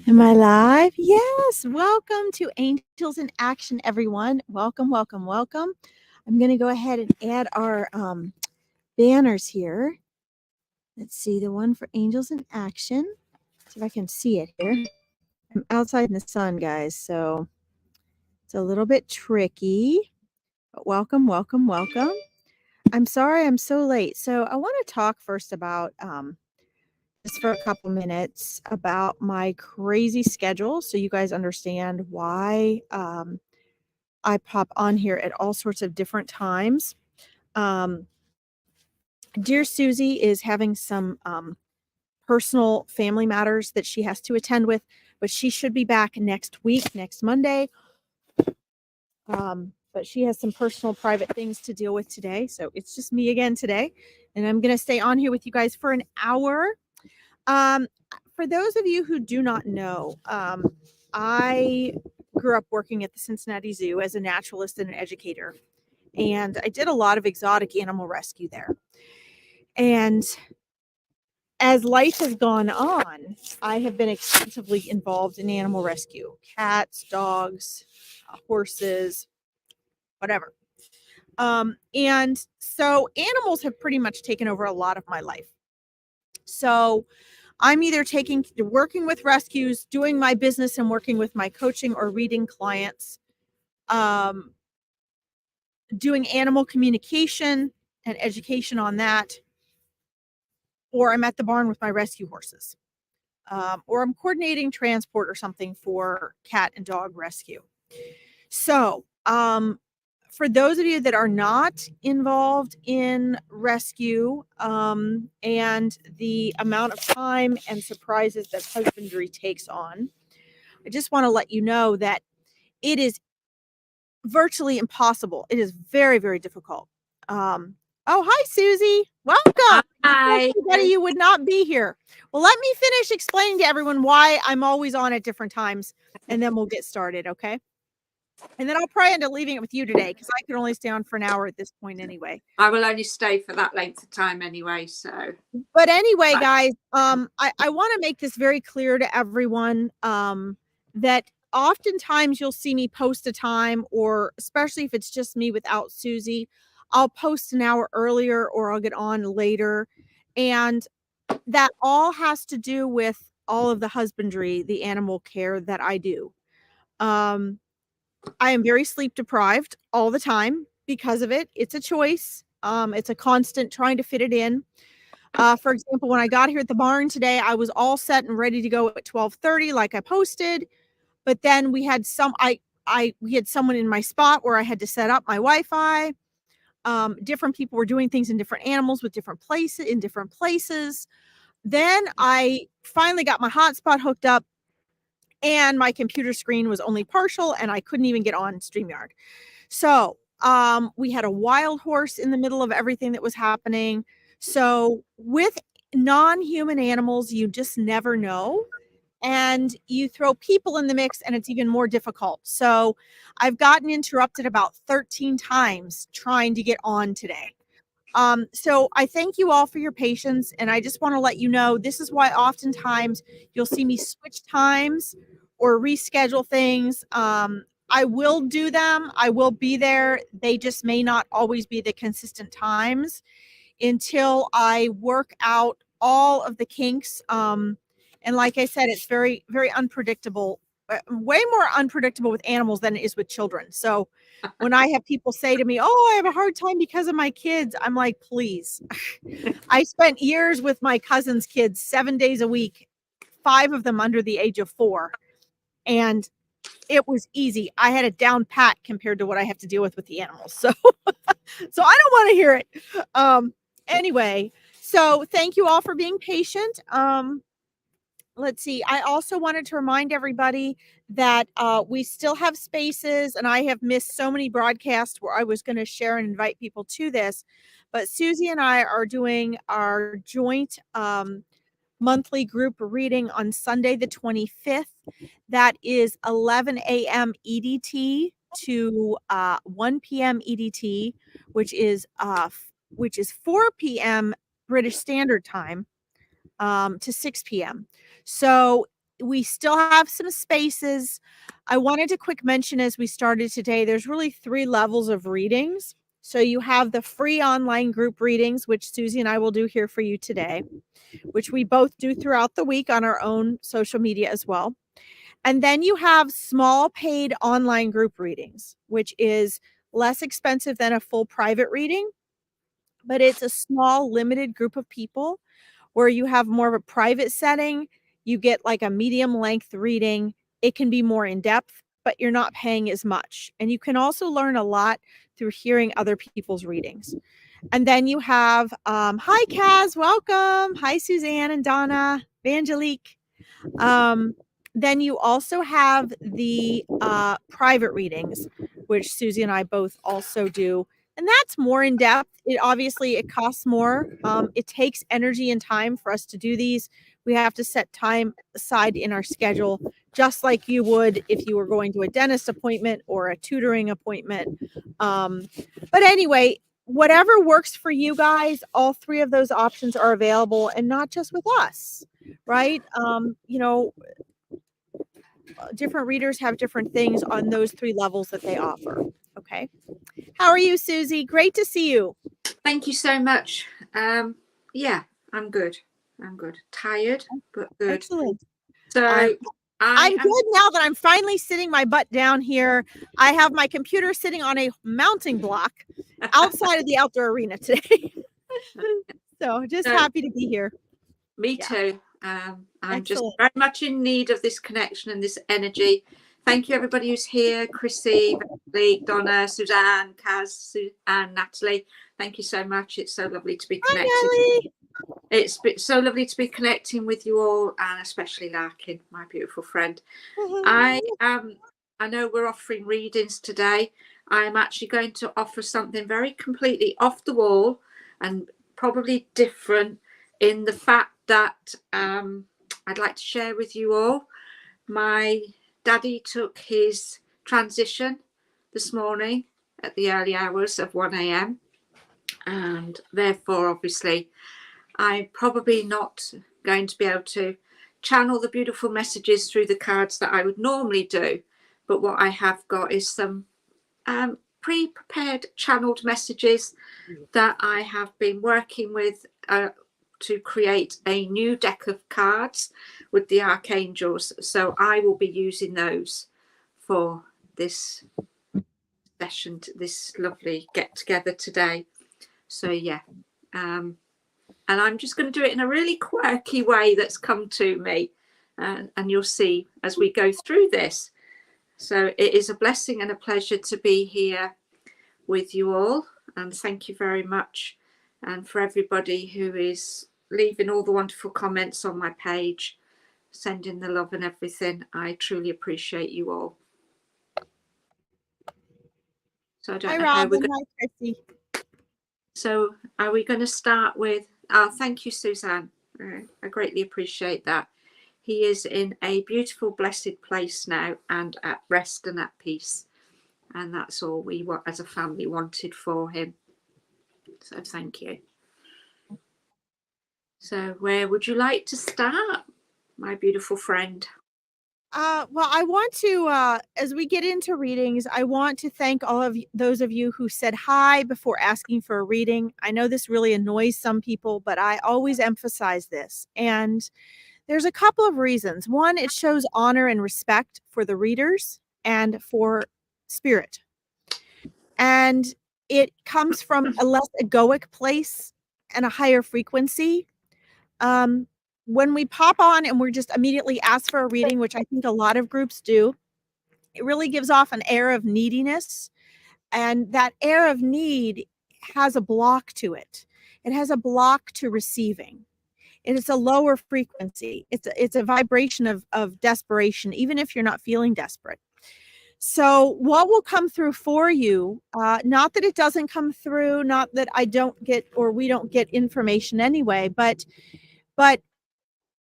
Am I live? Yes. Welcome to Angels in Action, everyone. Welcome, welcome, welcome. I'm going to go ahead and add our banners here. Let's see the one for Angels in Action. See if I can see it here. I'm outside in the sun, guys, so it's a little bit tricky. But welcome, welcome, welcome. I'm sorry I'm so late. So I want to talk first about just for a couple minutes about my crazy schedule so you guys understand why I pop on here at all sorts of different times. Dear Susie is having some personal family matters that she has to attend with, but she should be back next week, next Monday. But she has some personal private things to deal with today. So it's just me again today. And I'm going to stay on here with you guys for an hour. For those of you who do not know, I grew up working at the Cincinnati Zoo as a naturalist and an educator. And I did a lot of exotic animal rescue there. And as life has gone on, I have been extensively involved in animal rescue, cats, dogs, horses, whatever. And so animals have pretty much taken over a lot of my life. So I'm either working with rescues, doing my business and working with my coaching or reading clients, doing animal communication and education on that, or I'm at the barn with my rescue horses, or I'm coordinating transport or something for cat and dog rescue. So, for those of you that are not involved in rescue, and the amount of time and surprises that husbandry takes on, I just want to let you know that it is virtually impossible. It is very, very difficult. Oh, hi, Susie. Welcome. Hi. Everybody, you would not be here. Well, let me finish explaining to everyone why I'm always on at different times, and then we'll get started, okay? And then I'll probably end up leaving it with you today because I can only stay on for an hour at this point anyway. I will only stay for that length of time anyway, so. But anyway, guys, I want to make this very clear to everyone that oftentimes you'll see me post a time, or especially if it's just me without Susie, I'll post an hour earlier or I'll get on later. And that all has to do with all of the husbandry, the animal care that I do. I am very sleep deprived all the time because of it. It's a choice. It's a constant trying to fit it in. For example, when I got here at the barn today, I was all set and ready to go at 12:30, like I posted. But then we had we had someone in my spot where I had to set up my Wi-Fi. Different people were doing things in different animals with different places in different places. Then I finally got my hotspot hooked up, and my computer screen was only partial, and I couldn't even get on Steamyard. So we had a wild horse in the middle of everything that was happening. So with non-human animals, you just never know. And you throw people in the mix and it's even more difficult. So I've gotten interrupted about 13 times trying to get on today. So I thank you all for your patience. And I just want to let you know, this is why oftentimes you'll see me switch times or reschedule things. I will do them. I will be there. They just may not always be the consistent times until I work out all of the kinks. And like I said, it's very, very unpredictable, way more unpredictable with animals than it is with children. So when I have people say to me, "Oh, I have a hard time because of my kids," I'm like, please. I spent years with my cousin's kids 7 days a week, 5 of them under the age of 4. And it was easy. I had it down pat compared to what I have to deal with the animals. So, so I don't want to hear it. Anyway, so thank you all for being patient. Let's see. I also wanted to remind everybody that we still have spaces, and I have missed so many broadcasts where I was going to share and invite people to this. But Susie and I are doing our joint monthly group reading on Sunday, the 25th. That is 11 a.m. EDT to 1 p.m. EDT, which is 4 p.m. British Standard Time to 6 p.m. So we still have some spaces. I wanted to quick mention as we started today, there's really 3 levels of readings. So you have the free online group readings, which Susie and I will do here for you today, which we both do throughout the week on our own social media as well. And then you have small paid online group readings, which is less expensive than a full private reading, but it's a small limited group of people where you have more of a private setting. You get like a medium length reading. It can be more in depth, but you're not paying as much. And you can also learn a lot through hearing other people's readings. And then you have, hi, Kaz, welcome. Hi, Suzanne and Donna, Angelique. Then you also have the private readings, which Susie and I both also do. And that's more in depth. It costs more. It takes energy and time for us to do these. We have to set time aside in our schedule, just like you would if you were going to a dentist appointment or a tutoring appointment. But anyway, whatever works for you guys, all 3 of those options are available, and not just with us, right? Different readers have different things on those 3 levels that they offer. Okay. How are you, Susie? Great to see you. Thank you so much. Yeah, I'm good. Tired, but good. Excellent. So I'm good now that I'm finally sitting my butt down here. I have my computer sitting on a mounting block outside of the outdoor arena today. So just happy to be here. Me too. I'm just very much in need of this connection and this energy. Thank you, everybody who's here. Chrissy, Donna, Suzanne, Kaz, and Natalie. Thank you so much. It's so lovely to be connected. Hi, it's so lovely to be connecting with you all, and especially Larkin, my beautiful friend. I know we're offering readings today. I'm actually going to offer something very completely off the wall and probably different in the fact that I'd like to share with you all. My daddy took his transition this morning at the early hours of 1 a.m. and therefore obviously I'm probably not going to be able to channel the beautiful messages through the cards that I would normally do, but what I have got is some pre-prepared channeled messages that I have been working with to create a new deck of cards with the archangels. So I will be using those for this session, this lovely get together today. So yeah, and I'm just going to do it in a really quirky way that's come to me, and you'll see as we go through this. So it is a blessing and a pleasure to be here with you all, and thank you very much. And for everybody who is leaving all the wonderful comments on my page, sending the love and everything, I truly appreciate you all. So I don't know how we're going. Hi, Chrissy. So are we going to start with, thank you, Suzanne. I greatly appreciate that. He is in a beautiful, blessed place now and at rest and at peace. And that's all we as a family wanted for him. So thank you. So where would you like to start, my beautiful friend? Well, I want to, as we get into readings, I want to thank all of those of you who said hi before asking for a reading. I know this really annoys some people, but I always emphasize this. And there's a couple of reasons. One, it shows honor and respect for the readers and for spirit. And it comes from a less egoic place and a higher frequency. When we pop on and we're just immediately asked for a reading, which I think a lot of groups do, it really gives off an air of neediness. And that air of need has a block to it. It has a block to receiving. And it's a lower frequency. It's a vibration of desperation, even if you're not feeling desperate. So what will come through for you, not that it doesn't come through, not that I don't get or we don't get information anyway, but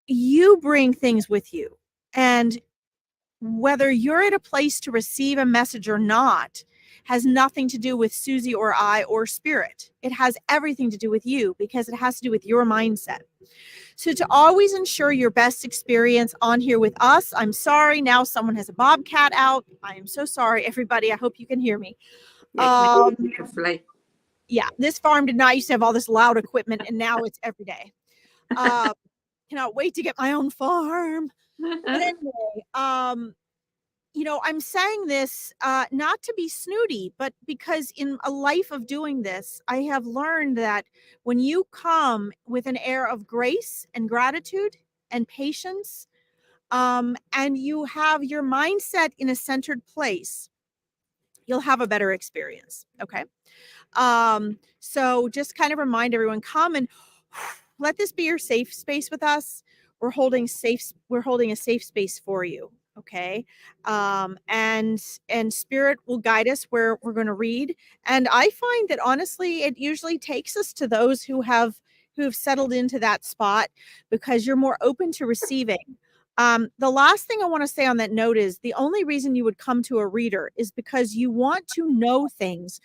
you bring things with you. And whether you're at a place to receive a message or not, has nothing to do with Susie or I or spirit. It has everything to do with you, because it has to do with your mindset. So to always ensure your best experience on here with us, I'm sorry, now someone has a bobcat out. I am so sorry, everybody. I hope you can hear me. Beautifully. Yeah, this farm did not used to have all this loud equipment, and now it's every day. Cannot wait to get my own farm. But anyway, you know, I'm saying this not to be snooty, but because in a life of doing this, I have learned that when you come with an air of grace and gratitude and patience, and you have your mindset in a centered place, you'll have a better experience. Okay. So just kind of remind everyone, come and let this be your safe space with us. We're holding a safe space for you. Okay. And spirit will guide us where we're going to read. And I find that honestly, it usually takes us to those who have settled into that spot, because you're more open to receiving. The last thing I want to say on that note is the only reason you would come to a reader is because you want to know things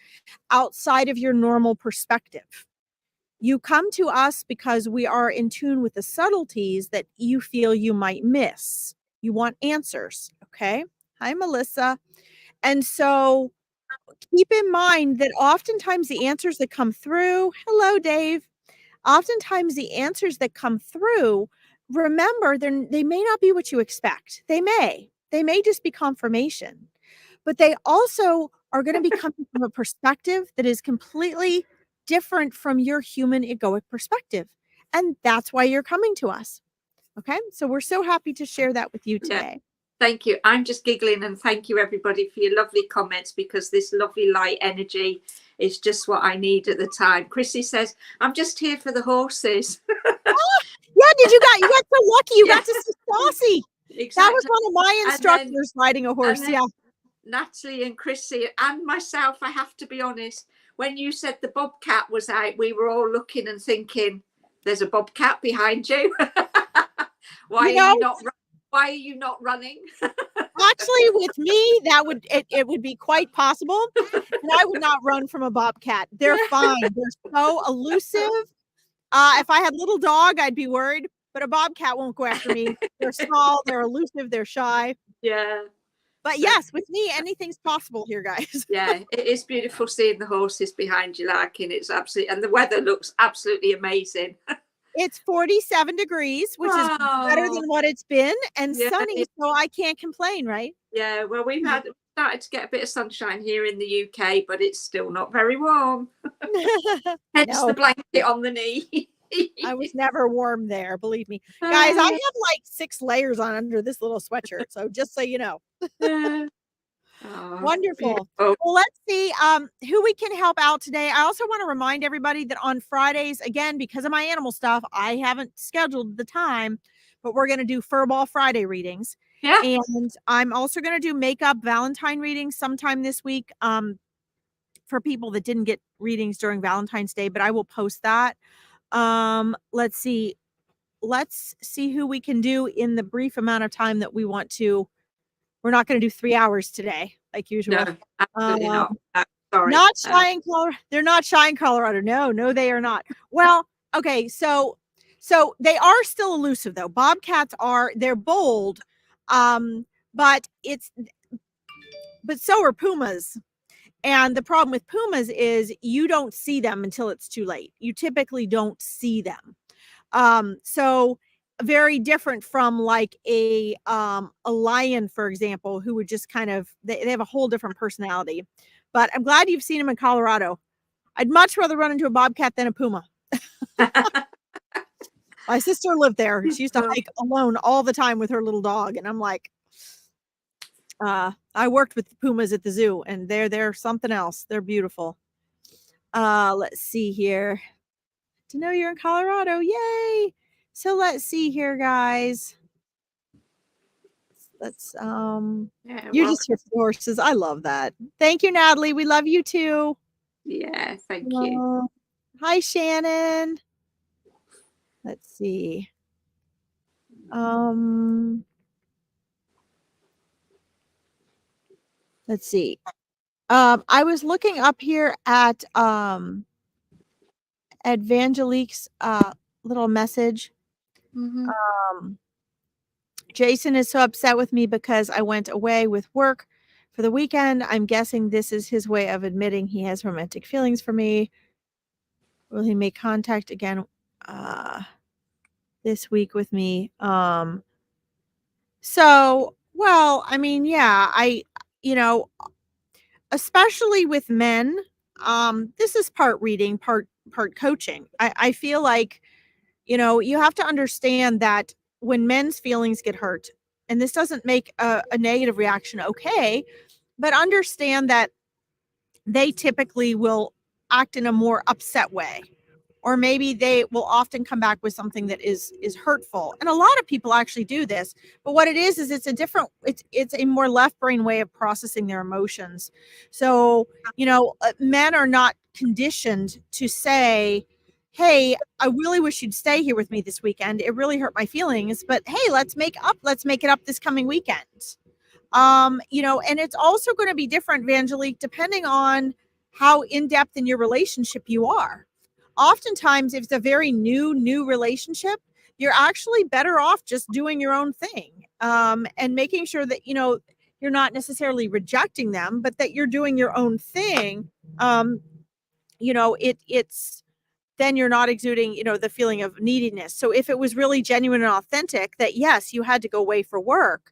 outside of your normal perspective. You come to us because we are in tune with the subtleties that you feel you might miss. You want answers. Okay. Hi, Melissa. And so keep in mind that oftentimes the answers that come through, hello, Dave. Oftentimes the answers that come through, remember, they may not be what you expect. They may just be confirmation, but they also are going to be coming from a perspective that is completely different from your human egoic perspective. And that's why you're coming to us. Okay. So we're so happy to share that with you today. Yeah. Thank you. I'm just giggling, and thank you everybody for your lovely comments, because this lovely light energy is just what I need at the time. Chrissy says, I'm just here for the horses. Yeah, you got so lucky. You got to see Saucy. Exactly. That was one of my instructors riding a horse. Yeah. Natalie and Chrissy and myself, I have to be honest, when you said the bobcat was out, we were all looking and thinking, there's a bobcat behind you. Why are you not running? Actually, with me, it would be quite possible, and I would not run from a bobcat. They're fine. They're so elusive. If I had a little dog, I'd be worried, but a bobcat won't go after me. They're small, they're elusive, they're shy. Yeah. But yes, with me, anything's possible here, guys. Yeah, it is beautiful seeing the horses behind you, Larkin. It's absolutely, and the weather looks absolutely amazing. It's 47 degrees, which is better than what it's been, and sunny, so I can't complain, right? Yeah, well, we've started to get a bit of sunshine here in the UK, but it's still not very warm. Hence the blanket on the knee. I was never warm there, believe me. Guys, I have like 6 layers on under this little sweatshirt, so just so you know. Oh, wonderful. Well, let's see who we can help out today. I also want to remind everybody that on Fridays, again, because of my animal stuff, I haven't scheduled the time, but we're going to do Furball Friday readings. Yeah. And I'm also going to do makeup Valentine readings sometime this week for people that didn't get readings during Valentine's Day, but I will post that. Let's see who we can do in the brief amount of time that we want to. We're not going to do 3 hours today, like usual. No, absolutely not. Sorry. Not shy in Colorado. They're not shy in Colorado. No, they are not. Well, okay, so they are still elusive though. Bobcats they're bold, but so are pumas. And the problem with pumas is you don't see them until it's too late. You typically don't see them. So very different from like a lion, for example, who would just kind of, they have a whole different personality. But I'm glad you've seen them in Colorado. I'd much rather run into a bobcat than a puma. My sister lived there. She used to hike alone all the time with her little dog. And I'm like, I worked with the pumas at the zoo, and they're something else. They're beautiful. Let's see here. To know you're in Colorado. Yay. So let's see here, guys. Let's you're just here for the horses. I love that. Thank you, Natalie. We love you too. Yeah, thank you. Hi, Shannon. Let's see. Let's see. I was looking up here at Angelique's little message. Mm-hmm. Um, Jason is so upset with me because I went away with work for the weekend. I'm guessing this is his way of admitting he has romantic feelings for me. Will he make contact again this week with me? So, well, I mean, yeah, you know, especially with men, this is part reading, part coaching. I feel like, you have to understand that when men's feelings get hurt, and this doesn't make a negative reaction okay, but understand that they typically will act in a more upset way, or maybe they will often come back with something that is hurtful, and a lot of people actually do this. But what it is it's a different, it's a more left brain way of processing their emotions. So men are not conditioned to say, hey, I really wish you'd stay here with me this weekend, it really hurt my feelings, but hey, let's make it up this coming weekend. And it's also going to be different, Vangelique, depending on how in depth in your relationship you are. Oftentimes, if it's a very new relationship, you're actually better off just doing your own thing, and making sure that you're not necessarily rejecting them, but that you're doing your own thing. It's then you're not exuding, the feeling of neediness. So if it was really genuine and authentic that yes, you had to go away for work,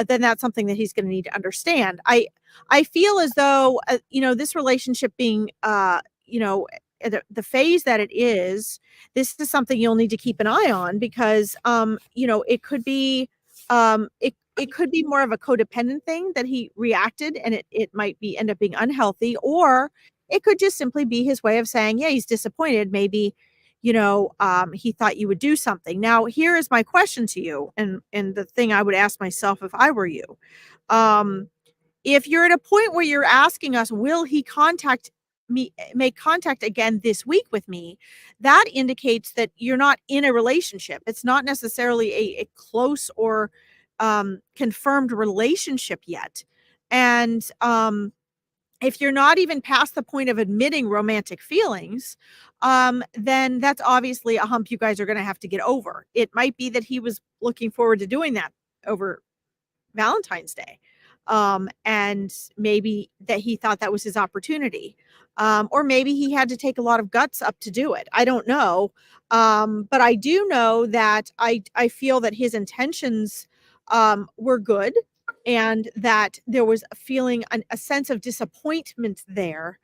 then that's something that he's going to need to understand. I feel as though this relationship being the phase that it is, this is something you'll need to keep an eye on, because it could be it could be more of a codependent thing that he reacted, and it might be end up being unhealthy, or it could just simply be his way of saying, yeah, he's disappointed. Maybe, he thought you would do something. Now, here is my question to you, and the thing I would ask myself if I were you. If you're at a point where you're asking us, will he make contact again this week with me? That indicates that you're not in a relationship. It's not necessarily a close or confirmed relationship yet. And if you're not even past the point of admitting romantic feelings, then that's obviously a hump you guys are going to have to get over. It might be that he was looking forward to doing that over Valentine's Day. And maybe that he thought that was his opportunity. Or maybe he had to take a lot of guts up to do it. I don't know. But I do know that I feel that his intentions were good, and that there was a feeling, a sense of disappointment there.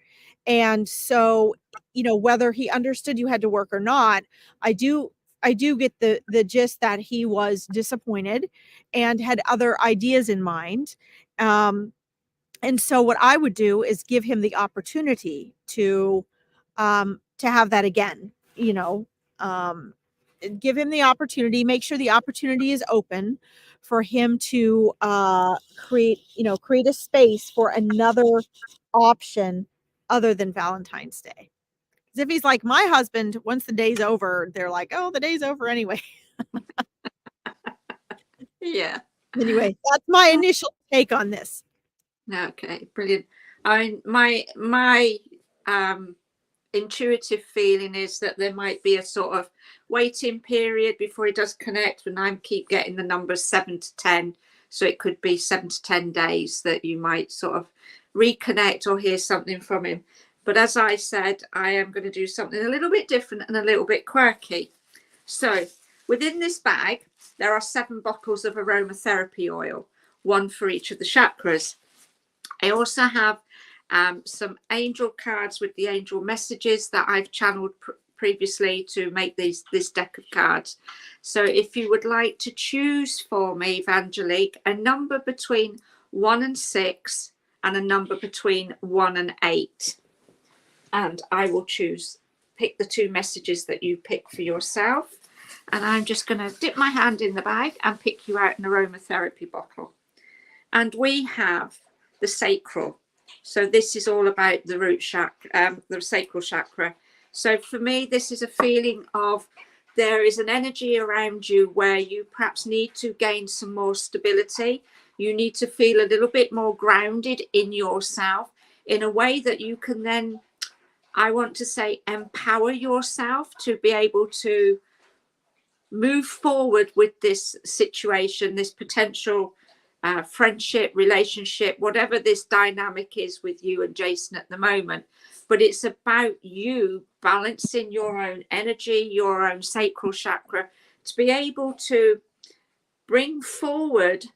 And so, whether he understood you had to work or not, I do get the gist that he was disappointed and had other ideas in mind. And so what I would do is give him the opportunity to have that again, um, give him the opportunity, make sure the opportunity is open for him to create a space for another option other than Valentine's Day. Because if he's like my husband, once the day's over, they're like, oh, the day's over anyway. Yeah. Anyway, that's my initial take on this. Okay, brilliant. My intuitive feeling is that there might be a sort of waiting period before he does connect, and I keep getting the numbers 7 to 10. So it could be 7 to 10 days that you might sort of reconnect or hear something from him. But as I said, I am going to do something a little bit different and a little bit quirky. So within this bag, there are 7 bottles of aromatherapy oil, one for each of the chakras. I also have some angel cards with the angel messages that I've channeled previously to make this deck of cards. So if you would like to choose for me, Evangelique, a number between 1 and 6 and a number between 1 and 8, and I will pick the 2 messages that you pick for yourself. And I'm just going to dip my hand in the bag and pick you out an aromatherapy bottle. And we have the sacral. So this is all about the root chakra, the sacral chakra. So for me, this is a feeling of there is an energy around you where you perhaps need to gain some more stability. You need to feel a little bit more grounded in yourself. in a way that you can then, I want to say, empower yourself to be able to move forward with this situation, this potential friendship, relationship, whatever this dynamic is with you and Jason at the moment. But it's about you balancing your own energy, your own sacral chakra, to be able to bring forward,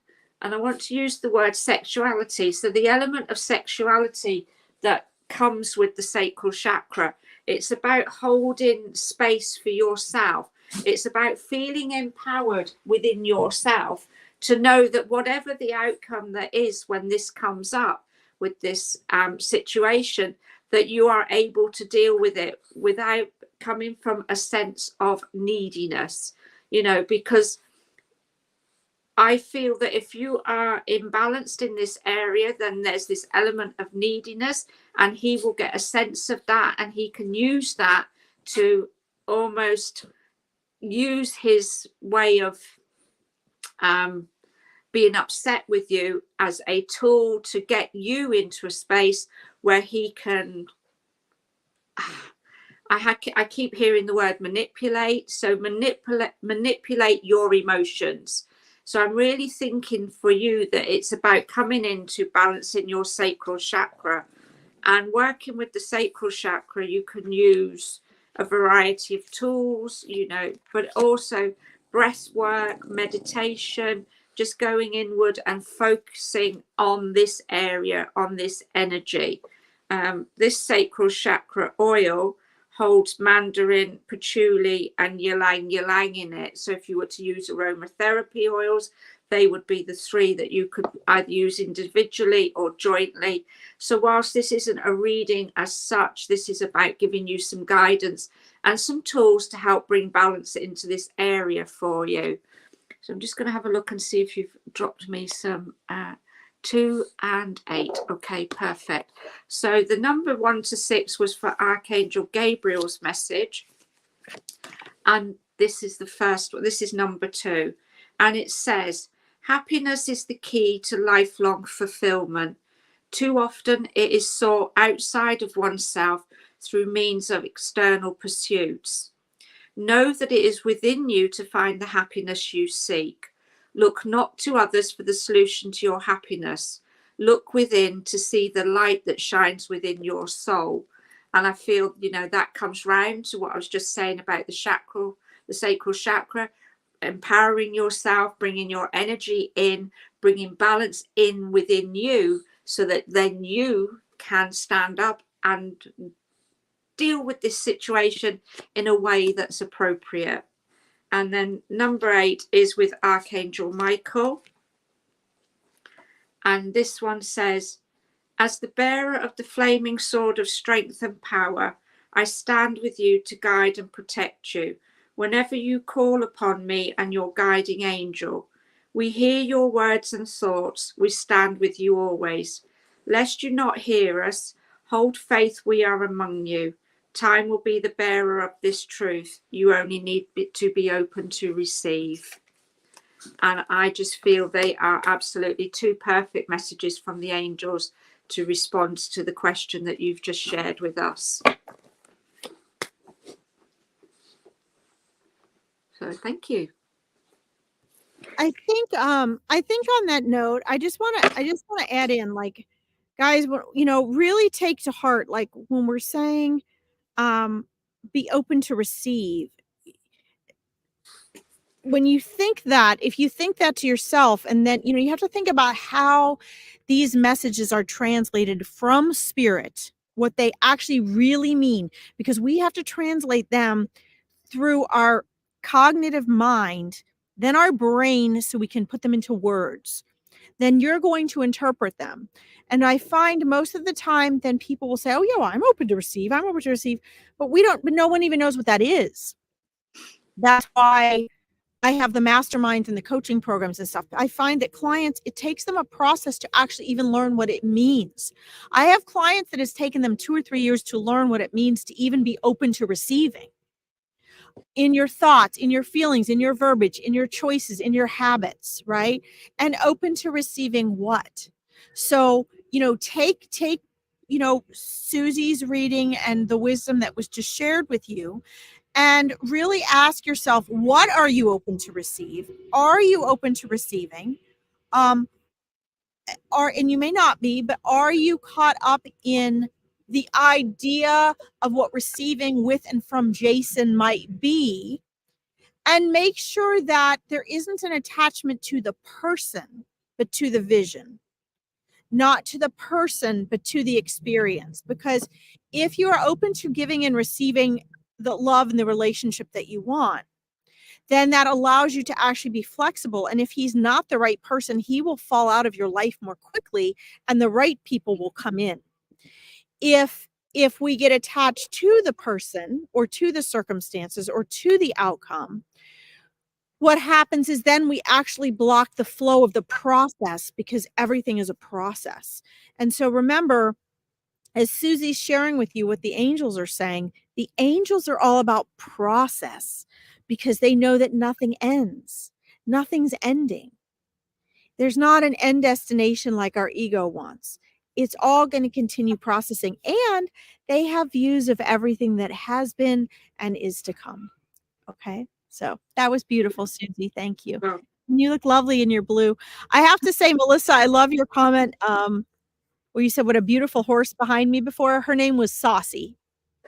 and I want to use the word sexuality. So the element of sexuality that comes with the sacral chakra, it's about holding space for yourself. It's about feeling empowered within yourself to know that whatever the outcome that is when this comes up with this situation, that you are able to deal with it without coming from a sense of neediness, you know, because I feel that if you are imbalanced in this area, then there's this element of neediness, and he will get a sense of that, and he can use that to almost use his way of being upset with you as a tool to get you into a space where he can, I keep hearing the word manipulate, so manipulate your emotions. So I'm really thinking for you that it's about coming into balancing your sacral chakra, and working with the sacral chakra. You can use a variety of tools, you know, but also breath work, meditation, just going inward and focusing on this area, on this energy. This sacral chakra oil holds mandarin, patchouli and ylang ylang in it. So if you were to use aromatherapy oils, they would be the three that you could either use individually or jointly. So whilst this isn't a reading as such, this is about giving you some guidance and some tools to help bring balance into this area for you. So I'm just going to have a look and see if you've dropped me some 2 and 8. Okay, perfect. So the number 1 to 6 was for Archangel Gabriel's message, and this is the first one. This is number 2, and it says, happiness is the key to lifelong fulfillment. Too often it is sought outside of oneself through means of external pursuits. Know that it is within you to find the happiness you seek. Look not to others for the solution to your happiness. Look within to see the light that shines within your soul. And I feel, you know, that comes round to what I was just saying about the sacral chakra, empowering yourself, bringing your energy in, bringing balance in within you, so that then you can stand up and deal with this situation in a way that's appropriate. And then number 8 is with Archangel Michael. And this one says, as the bearer of the flaming sword of strength and power, I stand with you to guide and protect you. Whenever you call upon me and your guiding angel, we hear your words and thoughts. We stand with you always. Lest you not hear us, hold faith, we are among you. Time will be the bearer of this truth. You only need to be open to receive. And I just feel they are absolutely 2 perfect messages from the angels to respond to the question that you've just shared with us. So thank you. I think on that note, I just want to add in, like, guys, you know, really take to heart, like, when we're saying be open to receive. When you think that, if you think that to yourself, and then, you know, you have to think about how these messages are translated from spirit, what they actually really mean, because we have to translate them through our cognitive mind, then our brain, so we can put them into words. Then you're going to interpret them. And I find most of the time, then people will say, oh, yeah, well, I'm open to receive. But no one even knows what that is. That's why I have the masterminds and the coaching programs and stuff. I find that clients, it takes them a process to actually even learn what it means. I have clients that has taken them 2 or 3 years to learn what it means to even be open to receiving. In your thoughts, in your feelings, in your verbiage, in your choices, in your habits, right? And open to receiving what? So, you know, take Susie's reading and the wisdom that was just shared with you, and really ask yourself, what are you open to receive? Are you open to receiving? And you may not be, but are you caught up in the idea of what receiving with and from Jason might be? And make sure that there isn't an attachment to the person, but to the vision. Not to the person, but to the experience. Because if you are open to giving and receiving the love and the relationship that you want, then that allows you to actually be flexible. And if he's not the right person, he will fall out of your life more quickly and the right people will come in. If we get attached to the person or to the circumstances or to the outcome, what happens is then we actually block the flow of the process, because everything is a process. And so remember, as Susie's sharing with you what the angels are saying, the angels are all about process, because they know that nothing ends. Nothing's ending. There's not an end destination like our ego wants. It's all going to continue processing, and they have views of everything that has been and is to come. Okay. So that was beautiful, Susie. Thank you. Well, You look lovely in your blue. I have to say, Melissa, I love your comment. Where you said, what a beautiful horse behind me before. Her name was Saucy.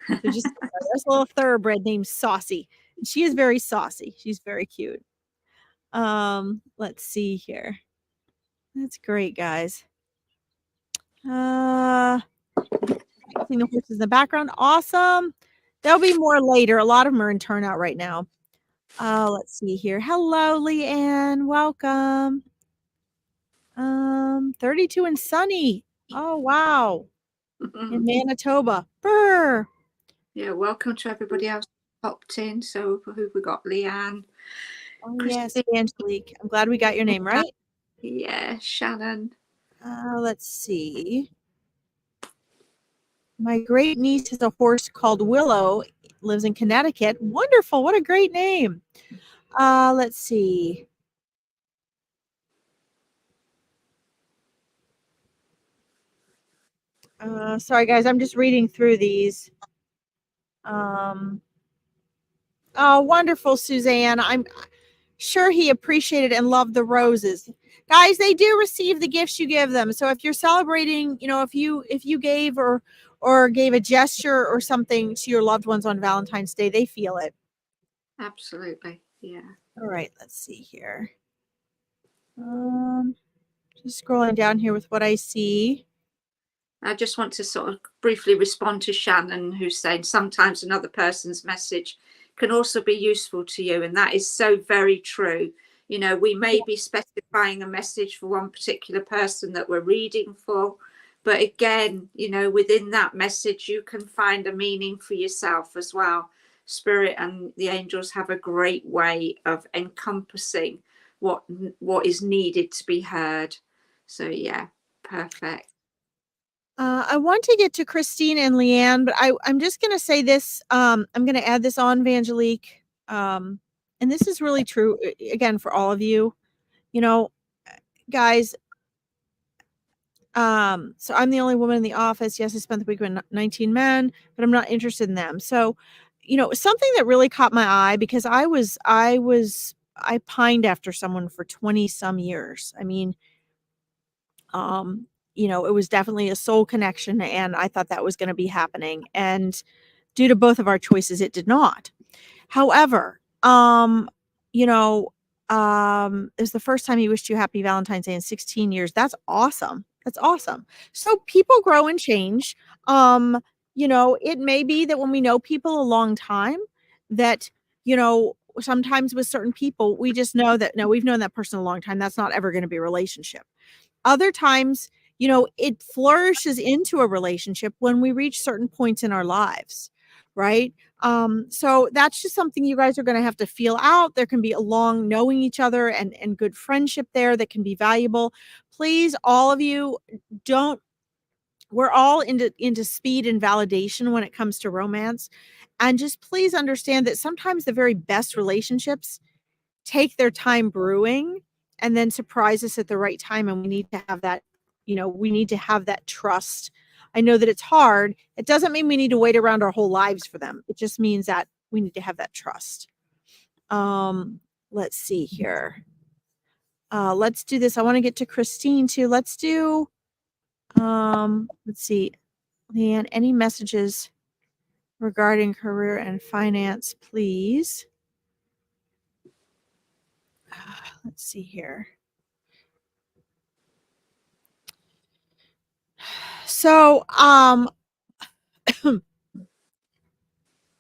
So just there's a little thoroughbred named Saucy. And she is very saucy. She's very cute. Let's see here. That's great, guys. Seeing the horses in the background. Awesome. There'll be more later. A lot of them are in turnout right now. Let's see here. Hello, Leanne. Welcome. 32 and sunny. Oh, wow. In Manitoba. Brr. Yeah, welcome to everybody else who popped in. So who we got? Leanne. Oh, yes, Angelique. I'm glad we got your name right. Yeah, Shannon. Let's see. My great niece has a horse called Willow, lives in Connecticut. Wonderful. What a great name. Let's see. Sorry, guys. I'm just reading through these. Oh, wonderful, Suzanne. I'm sure he appreciated and loved the roses. Guys, they do receive the gifts you give them. So if you're celebrating, if you gave or gave a gesture or something to your loved ones on Valentine's Day, they feel it. Absolutely. Yeah. All right, let's see here. Just scrolling down here with what I see. I just want to sort of briefly respond to Shannon, who's saying sometimes another person's message can also be useful to you. And that is so very true. We may be specifying a message for one particular person that we're reading for. But again, within that message, you can find a meaning for yourself as well. Spirit and the angels have a great way of encompassing what is needed to be heard. So, yeah, perfect. I want to get to Christine and Leanne, but I'm just going to say this. I'm going to add this on, Vangelique. And this is really true, again, for all of you. Guys, so I'm the only woman in the office. Yes, I spent the week with 19 men, but I'm not interested in them. So, something that really caught my eye, because I pined after someone for 20 some years. I mean, it was definitely a soul connection, and I thought that was going to be happening. And due to both of our choices, it did not. However, it was the first time he wished you happy Valentine's Day in 16 years. That's awesome. That's awesome. So people grow and change. It may be that when we know people a long time, that, sometimes with certain people, we just know that, no, we've known that person a long time. That's not ever going to be a relationship. Other times, it flourishes into a relationship when we reach certain points in our lives, right? So that's just something you guys are going to have to feel out. There can be a long knowing each other and good friendship there that can be valuable. Please, all of you, we're all into speed and validation when it comes to romance. And just please understand that sometimes the very best relationships take their time brewing and then surprise us at the right time. And we need to have that, we need to have that trust I know that it's hard. It doesn't mean we need to wait around our whole lives for them. It just means that we need to have that trust. Let's see here. Let's do this. I want to get to Christine too. Let's do, let's see. Leanne, any messages regarding career and finance, please? Let's see here. So,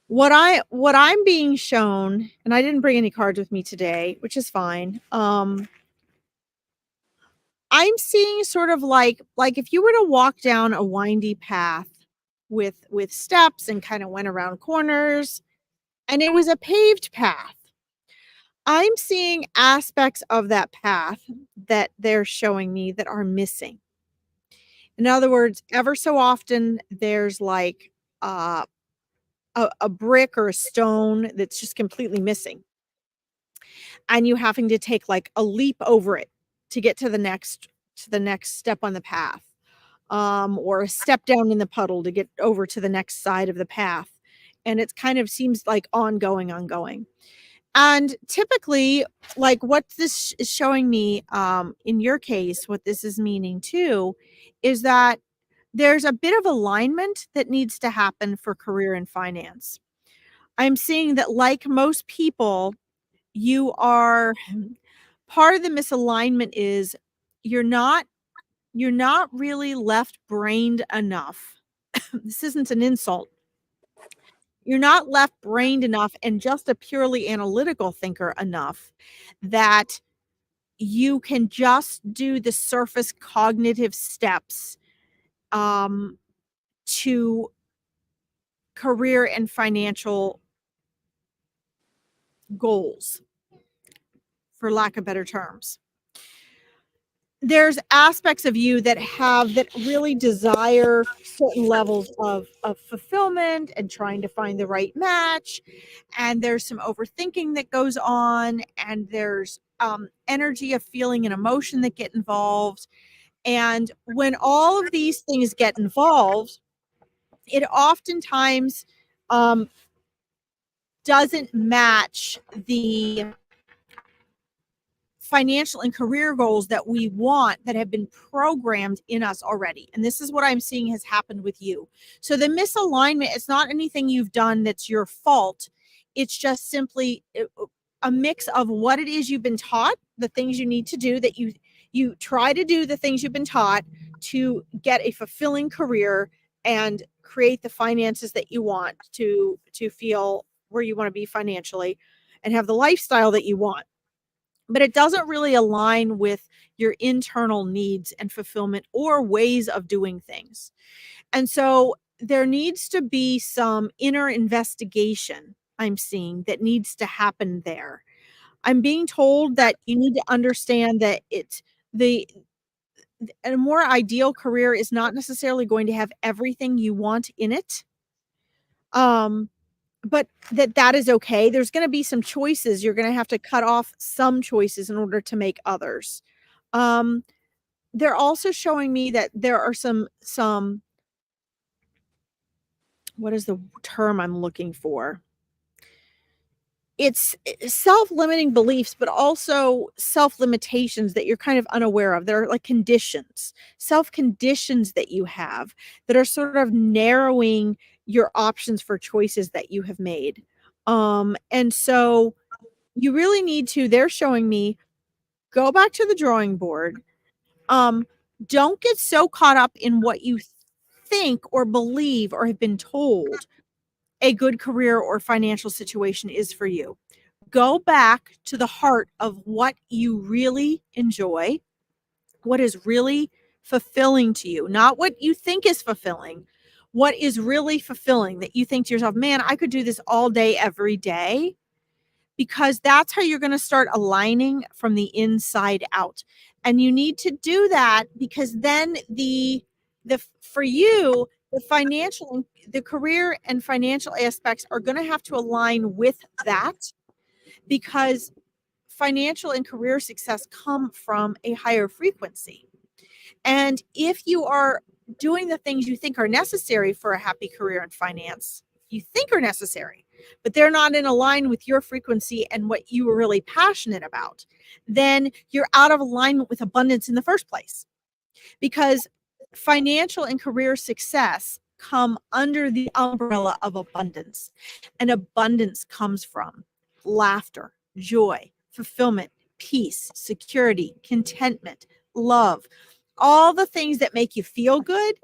what I'm being shown, and I didn't bring any cards with me today, which is fine. I'm seeing sort of like if you were to walk down a windy path with steps and kind of went around corners, and it was a paved path. I'm seeing aspects of that path that they're showing me that are missing. In other words, ever so often there's like a brick or a stone that's just completely missing, and you having to take like a leap over it to get to the next step on the path, or a step down in the puddle to get over to the next side of the path, and it kind of seems like ongoing. And typically, like what this is showing me, in your case, what this is meaning too, is that there's a bit of alignment that needs to happen for career and finance. I'm seeing that, like most people, you are part of the misalignment is you're not really left brained enough. This isn't an insult. You're not left brained enough and just a purely analytical thinker enough that you can just do the surface cognitive steps, to career and financial goals, for lack of better terms. There's aspects of you that really desire certain levels of fulfillment and trying to find the right match. And there's some overthinking that goes on, and there's energy of feeling and emotion that get involved. And when all of these things get involved, it oftentimes doesn't match the financial and career goals that we want, that have been programmed in us already. And this is what I'm seeing has happened with you. So the misalignment, it's not anything you've done that's your fault. It's just simply a mix of what it is you've been taught, the things you need to do, that you try to do the things you've been taught to get a fulfilling career and create the finances that you want to feel where you want to be financially and have the lifestyle that you want. But it doesn't really align with your internal needs and fulfillment or ways of doing things. And so there needs to be some inner investigation, I'm seeing, that needs to happen there. I'm being told that you need to understand that a more ideal career is not necessarily going to have everything you want in it. But that is okay. There's going to be some choices. You're going to have to cut off some choices in order to make others. They're also showing me that there are some, what is the term I'm looking for? It's self-limiting beliefs, but also self-limitations that you're kind of unaware of. They're like conditions, self-conditions that you have that are sort of narrowing your options for choices that you have made. And so you really need to, they're showing me, go back to the drawing board. Don't get so caught up in what you think or believe or have been told a good career or financial situation is for you. Go back to the heart of what you really enjoy, what is really fulfilling to you, not what you think is fulfilling, what is really fulfilling, that you think to yourself, man, I could do this all day, every day, because that's how you're going to start aligning from the inside out. And you need to do that because then for you, the financial, the career and financial aspects are going to have to align with that, because financial and career success come from a higher frequency. And if you are doing the things you think are necessary for a happy career and finance, you think are necessary, but they're not in line with your frequency and what you are really passionate about, then you're out of alignment with abundance in the first place. Because financial and career success come under the umbrella of abundance. And abundance comes from laughter, joy, fulfillment, peace, security, contentment, love, all the things that make you feel good.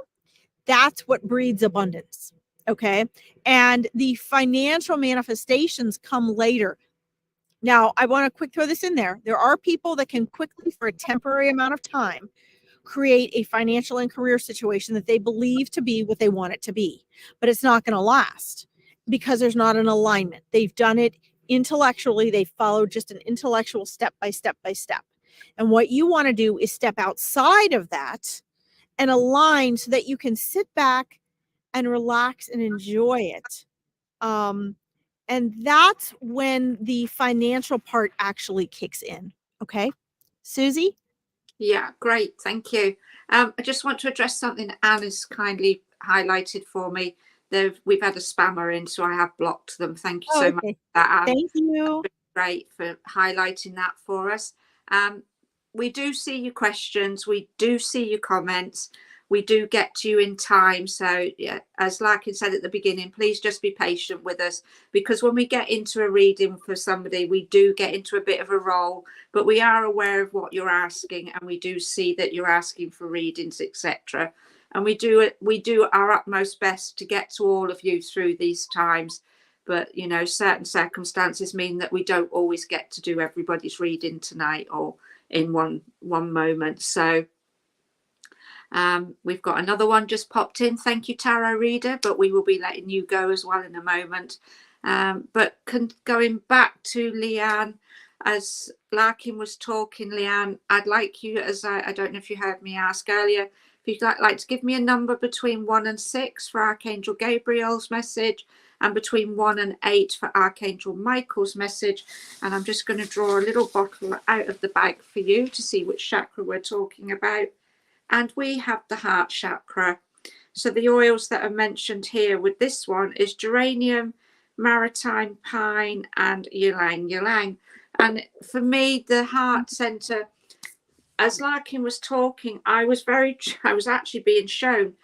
That's what breeds abundance. Okay. And the financial manifestations come later. Now, I want to quick throw this in there. There are people that can quickly, for a temporary amount of time, create a financial and career situation that they believe to be what they want it to be, but it's not going to last because there's not an alignment. They've done it intellectually. They followed just an intellectual step by step by step. And what you want to do is step outside of that and align so that you can sit back and relax and enjoy it. And that's when the financial part actually kicks in. Okay, Susie? Yeah, great. Thank you. I just want to address something Anna's kindly highlighted for me. We've had a spammer in, so I have blocked them. Thank you so much for that, Anne. Thank you. Great for highlighting that for us. We do see your questions. We do see your comments. We do get to you in time. So yeah, as Larkin said at the beginning, please just be patient with us, because when we get into a reading for somebody, we do get into a bit of a role, but we are aware of what you're asking, and we do see that you're asking for readings, etc. And we do our utmost best to get to all of you through these times. But, you know, certain circumstances mean that we don't always get to do everybody's reading tonight or in one moment. So we've got another one just popped in. Thank you, Tarot Reader, but we will be letting you go as well in a moment. But going back to Leanne, as Larkin was talking, Leanne, I'd like you, as I don't know if you heard me ask earlier, if you'd like to give me a number between 1 and 6 for Archangel Gabriel's message, and between 1 and 8 for Archangel Michael's message. And I'm just going to draw a little bottle out of the bag for you to see which chakra we're talking about. And we have the heart chakra. So the oils that are mentioned here with this one is geranium, maritime pine, and ylang ylang. And for me, the heart center, as Larkin was talking, I was actually being shown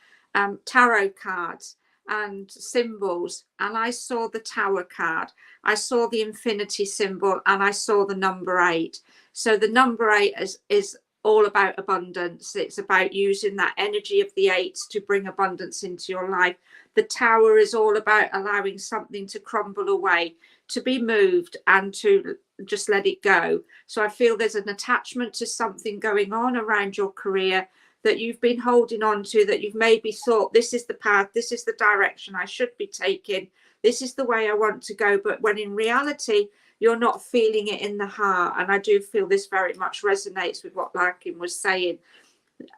tarot cards and symbols, and I saw the Tower card, I saw the infinity symbol, and I saw the number 8. So the number 8 is all about abundance. It's about using that energy of the 8s to bring abundance into your life. The Tower is all about allowing something to crumble away, to be moved, and to just let it go. So I feel there's an attachment to something going on around your career that you've been holding on to, that you've maybe thought, this is the path, this is the direction I should be taking, this is the way I want to go, but when in reality you're not feeling it in the heart. And I do feel this very much resonates with what Larkin was saying.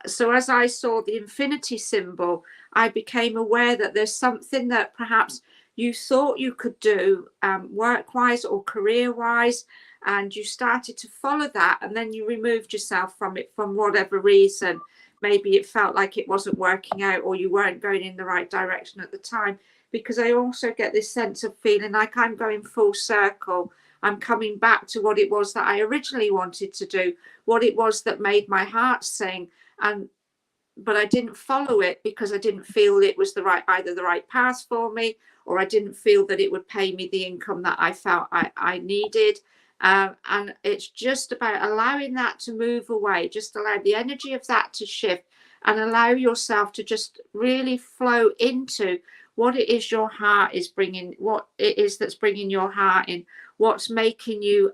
So as I saw the infinity symbol, I became aware that there's something that perhaps you thought you could do work-wise or career-wise, and you started to follow that, and then you removed yourself from it from whatever reason. Maybe it felt like it wasn't working out, or you weren't going in the right direction at the time. Because I also get this sense of feeling like I'm going full circle. I'm coming back to what it was that I originally wanted to do, what it was that made my heart sing. But I didn't follow it because I didn't feel it was either the right path for me, or I didn't feel that it would pay me the income that I felt I needed. And it's just about allowing that to move away, just allow the energy of that to shift, and allow yourself to just really flow into what it is your heart is bringing, what it is that's bringing your heart in, what's making you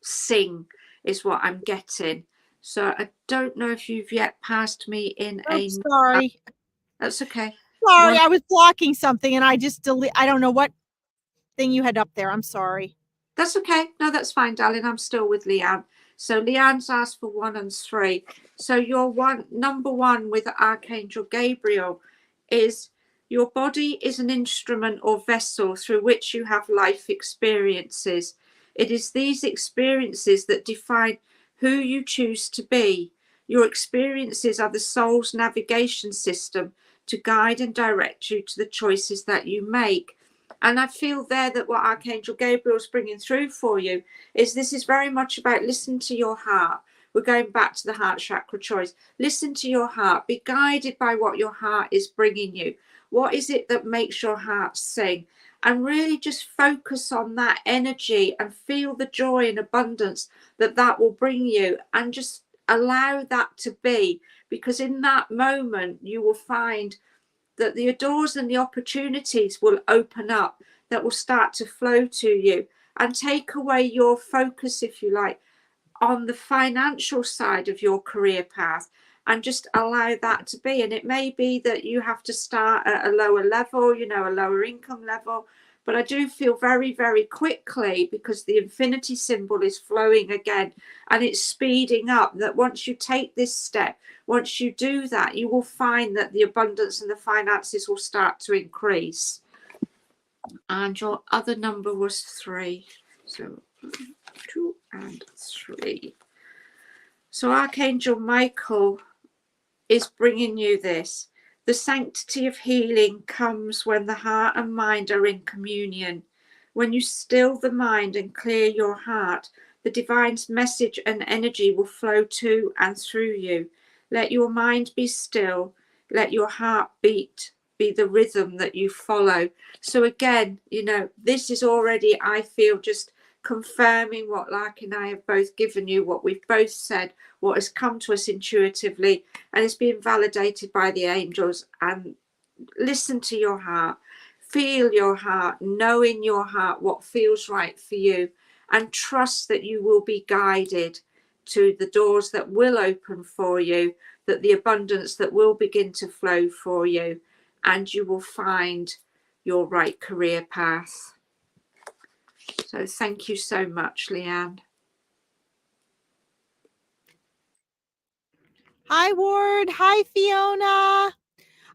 sing is what I'm getting. So I don't know if you've yet passed me in Sorry. That's okay. Sorry, I was blocking something and I just I don't know what thing you had up there. I'm sorry. That's okay. No, that's fine, darling. I'm still with Leanne. So Leanne's asked for 1 and 3. So your number 1 with Archangel Gabriel is your body is an instrument or vessel through which you have life experiences. It is these experiences that define who you choose to be. Your experiences are the soul's navigation system to guide and direct you to the choices that you make. And I feel there that what Archangel Gabriel's bringing through for you is this is very much about listen to your heart. We're going back to the heart chakra choice. Listen to your heart. Be guided by what your heart is bringing you. What is it that makes your heart sing? And really just focus on that energy and feel the joy and abundance that that will bring you, and just allow that to be, because in that moment you will find that the doors and the opportunities will open up that will start to flow to you and take away your focus, if you like, on the financial side of your career path, and just allow that to be. And it may be that you have to start at a lower level, you know, a lower income level. But I do feel very, very quickly, because the infinity symbol is flowing again and it's speeding up, that once you take this step, once you do that, you will find that the abundance and the finances will start to increase. And your other number was 3. So 2 and 3. So Archangel Michael is bringing you this. The sanctity of healing comes when the heart and mind are in communion. When you still the mind and clear your heart, the divine's message and energy will flow to and through you. Let your mind be still. Let your heart beat be the rhythm that you follow. So again, you know, this is already, I feel, just confirming what Larkin and I have both given you, what we've both said, what has come to us intuitively, and it's being validated by the angels. And listen to your heart, feel your heart, know in your heart what feels right for you, and trust that you will be guided to the doors that will open for you, that the abundance that will begin to flow for you, and you will find your right career path. So thank you so much, Leanne. Hi, Ward. Hi, Fiona.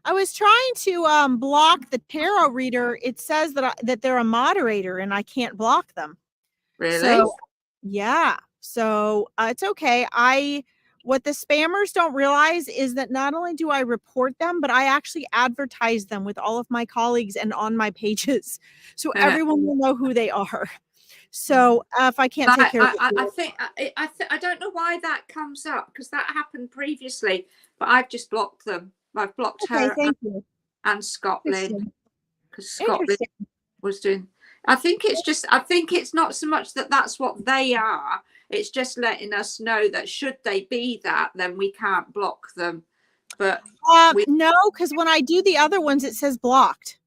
I was trying to block the tarot reader. It says that they're a moderator and I can't block them. Really? So, yeah. So it's okay. What the spammers don't realize is that not only do I report them, but I actually advertise them with all of my colleagues and on my pages, so everyone will know who they are. So if I can't take care of it, I don't know why that comes up, because that happened previously, but I've just blocked them. I've blocked her and Scotland, because Scotland was doing. I think it's not so much that that's what they are. It's just letting us know that should they be that, then we can't block them. But no, because when I do the other ones, it says blocked.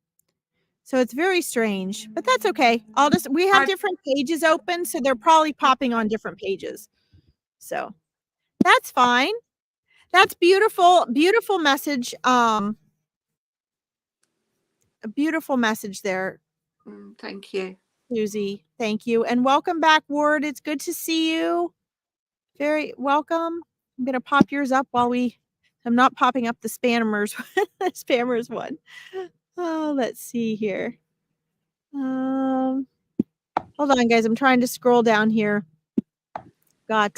So it's very strange, but that's okay. We have different pages open, so they're probably popping on different pages. So that's fine. That's beautiful, beautiful message. A beautiful message there. Thank you, Susie. Thank you. And welcome back, Ward. It's good to see you. Very welcome. I'm going to pop yours up I'm not popping up the spammers one. Oh, let's see here. Hold on, guys. I'm trying to scroll down here. While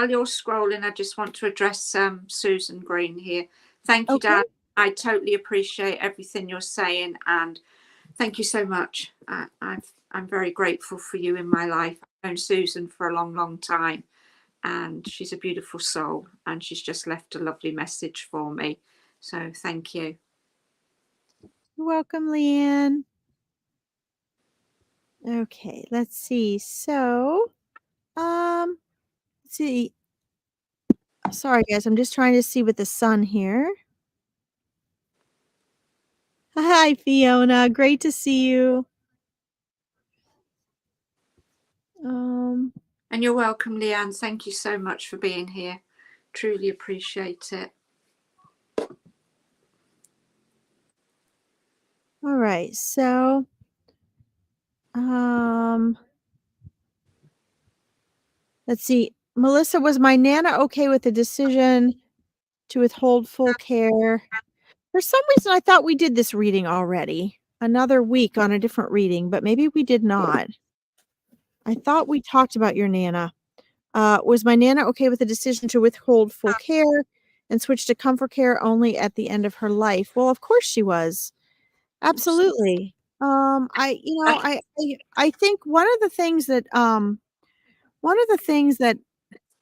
you're scrolling, I just want to address Susan Green here. Thank you, Dad. I totally appreciate everything you're saying, and thank you so much. I'm very grateful for you in my life. I've known Susan for a long, long time, and she's a beautiful soul, and she's just left a lovely message for me. So thank you. You're welcome, Leanne. Okay, let's see. So, let's see. Sorry, guys. I'm just trying to see with the sun here. Hi, Fiona. Great to see you. And you're welcome, Leanne. Thank you so much for being here. Truly appreciate it. All right. So, let's see. Melissa, was my Nana okay with the decision to withhold full care? For some reason, I thought we did this reading already. Another week on a different reading, but maybe we did not. I thought we talked about your Nana. Was my Nana okay with the decision to withhold full care and switch to comfort care only at the end of her life? Well, of course she was. Absolutely. I think one of the things that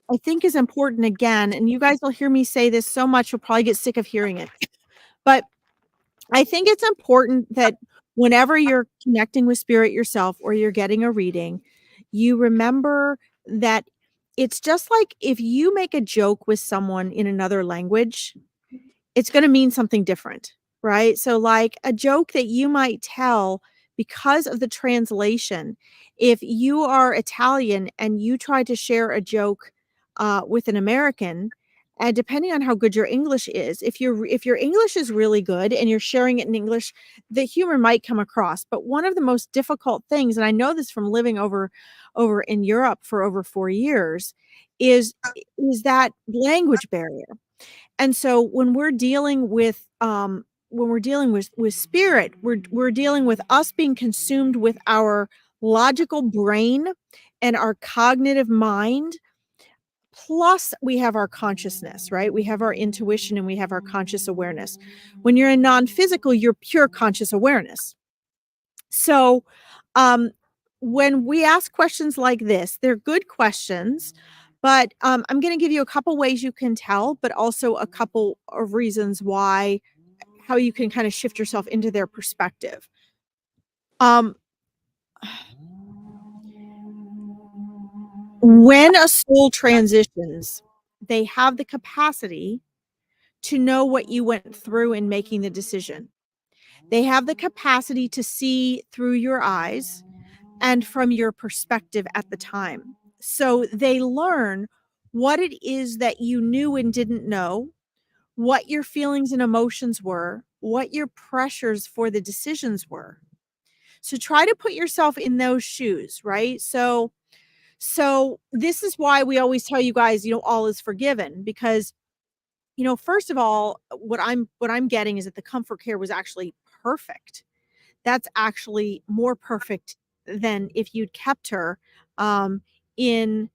I think is important, again, and you guys will hear me say this so much, you'll probably get sick of hearing it. But I think it's important that whenever you're connecting with spirit yourself or you're getting a reading, you remember that it's just like if you make a joke with someone in another language, it's going to mean something different, right? So, like a joke that you might tell because of the translation, if you are Italian and you try to share a joke with an American, and depending on how good your English is, if your English is really good and you're sharing it in English, the humor might come across. But one of the most difficult things, and I know this from living over in Europe for over 4 years, is that language barrier. And so when we're dealing with spirit, we're dealing with us being consumed with our logical brain and our cognitive mind. Plus, we have our consciousness, right? We have our intuition and we have our conscious awareness. When you're in non-physical, you're pure conscious awareness. So, when we ask questions like this, they're good questions, but I'm going to give you a couple ways you can tell, but also a couple of reasons why, how you can kind of shift yourself into their perspective. When a soul transitions, they have the capacity to know what you went through in making the decision. They have the capacity to see through your eyes and from your perspective at the time. So they learn what it is that you knew and didn't know, what your feelings and emotions were, what your pressures for the decisions were. So try to put yourself in those shoes, right? So this is why we always tell you guys, all is forgiven, because first of all, what I'm getting is that the comfort care was actually perfect. That's actually more perfect than if you'd kept her in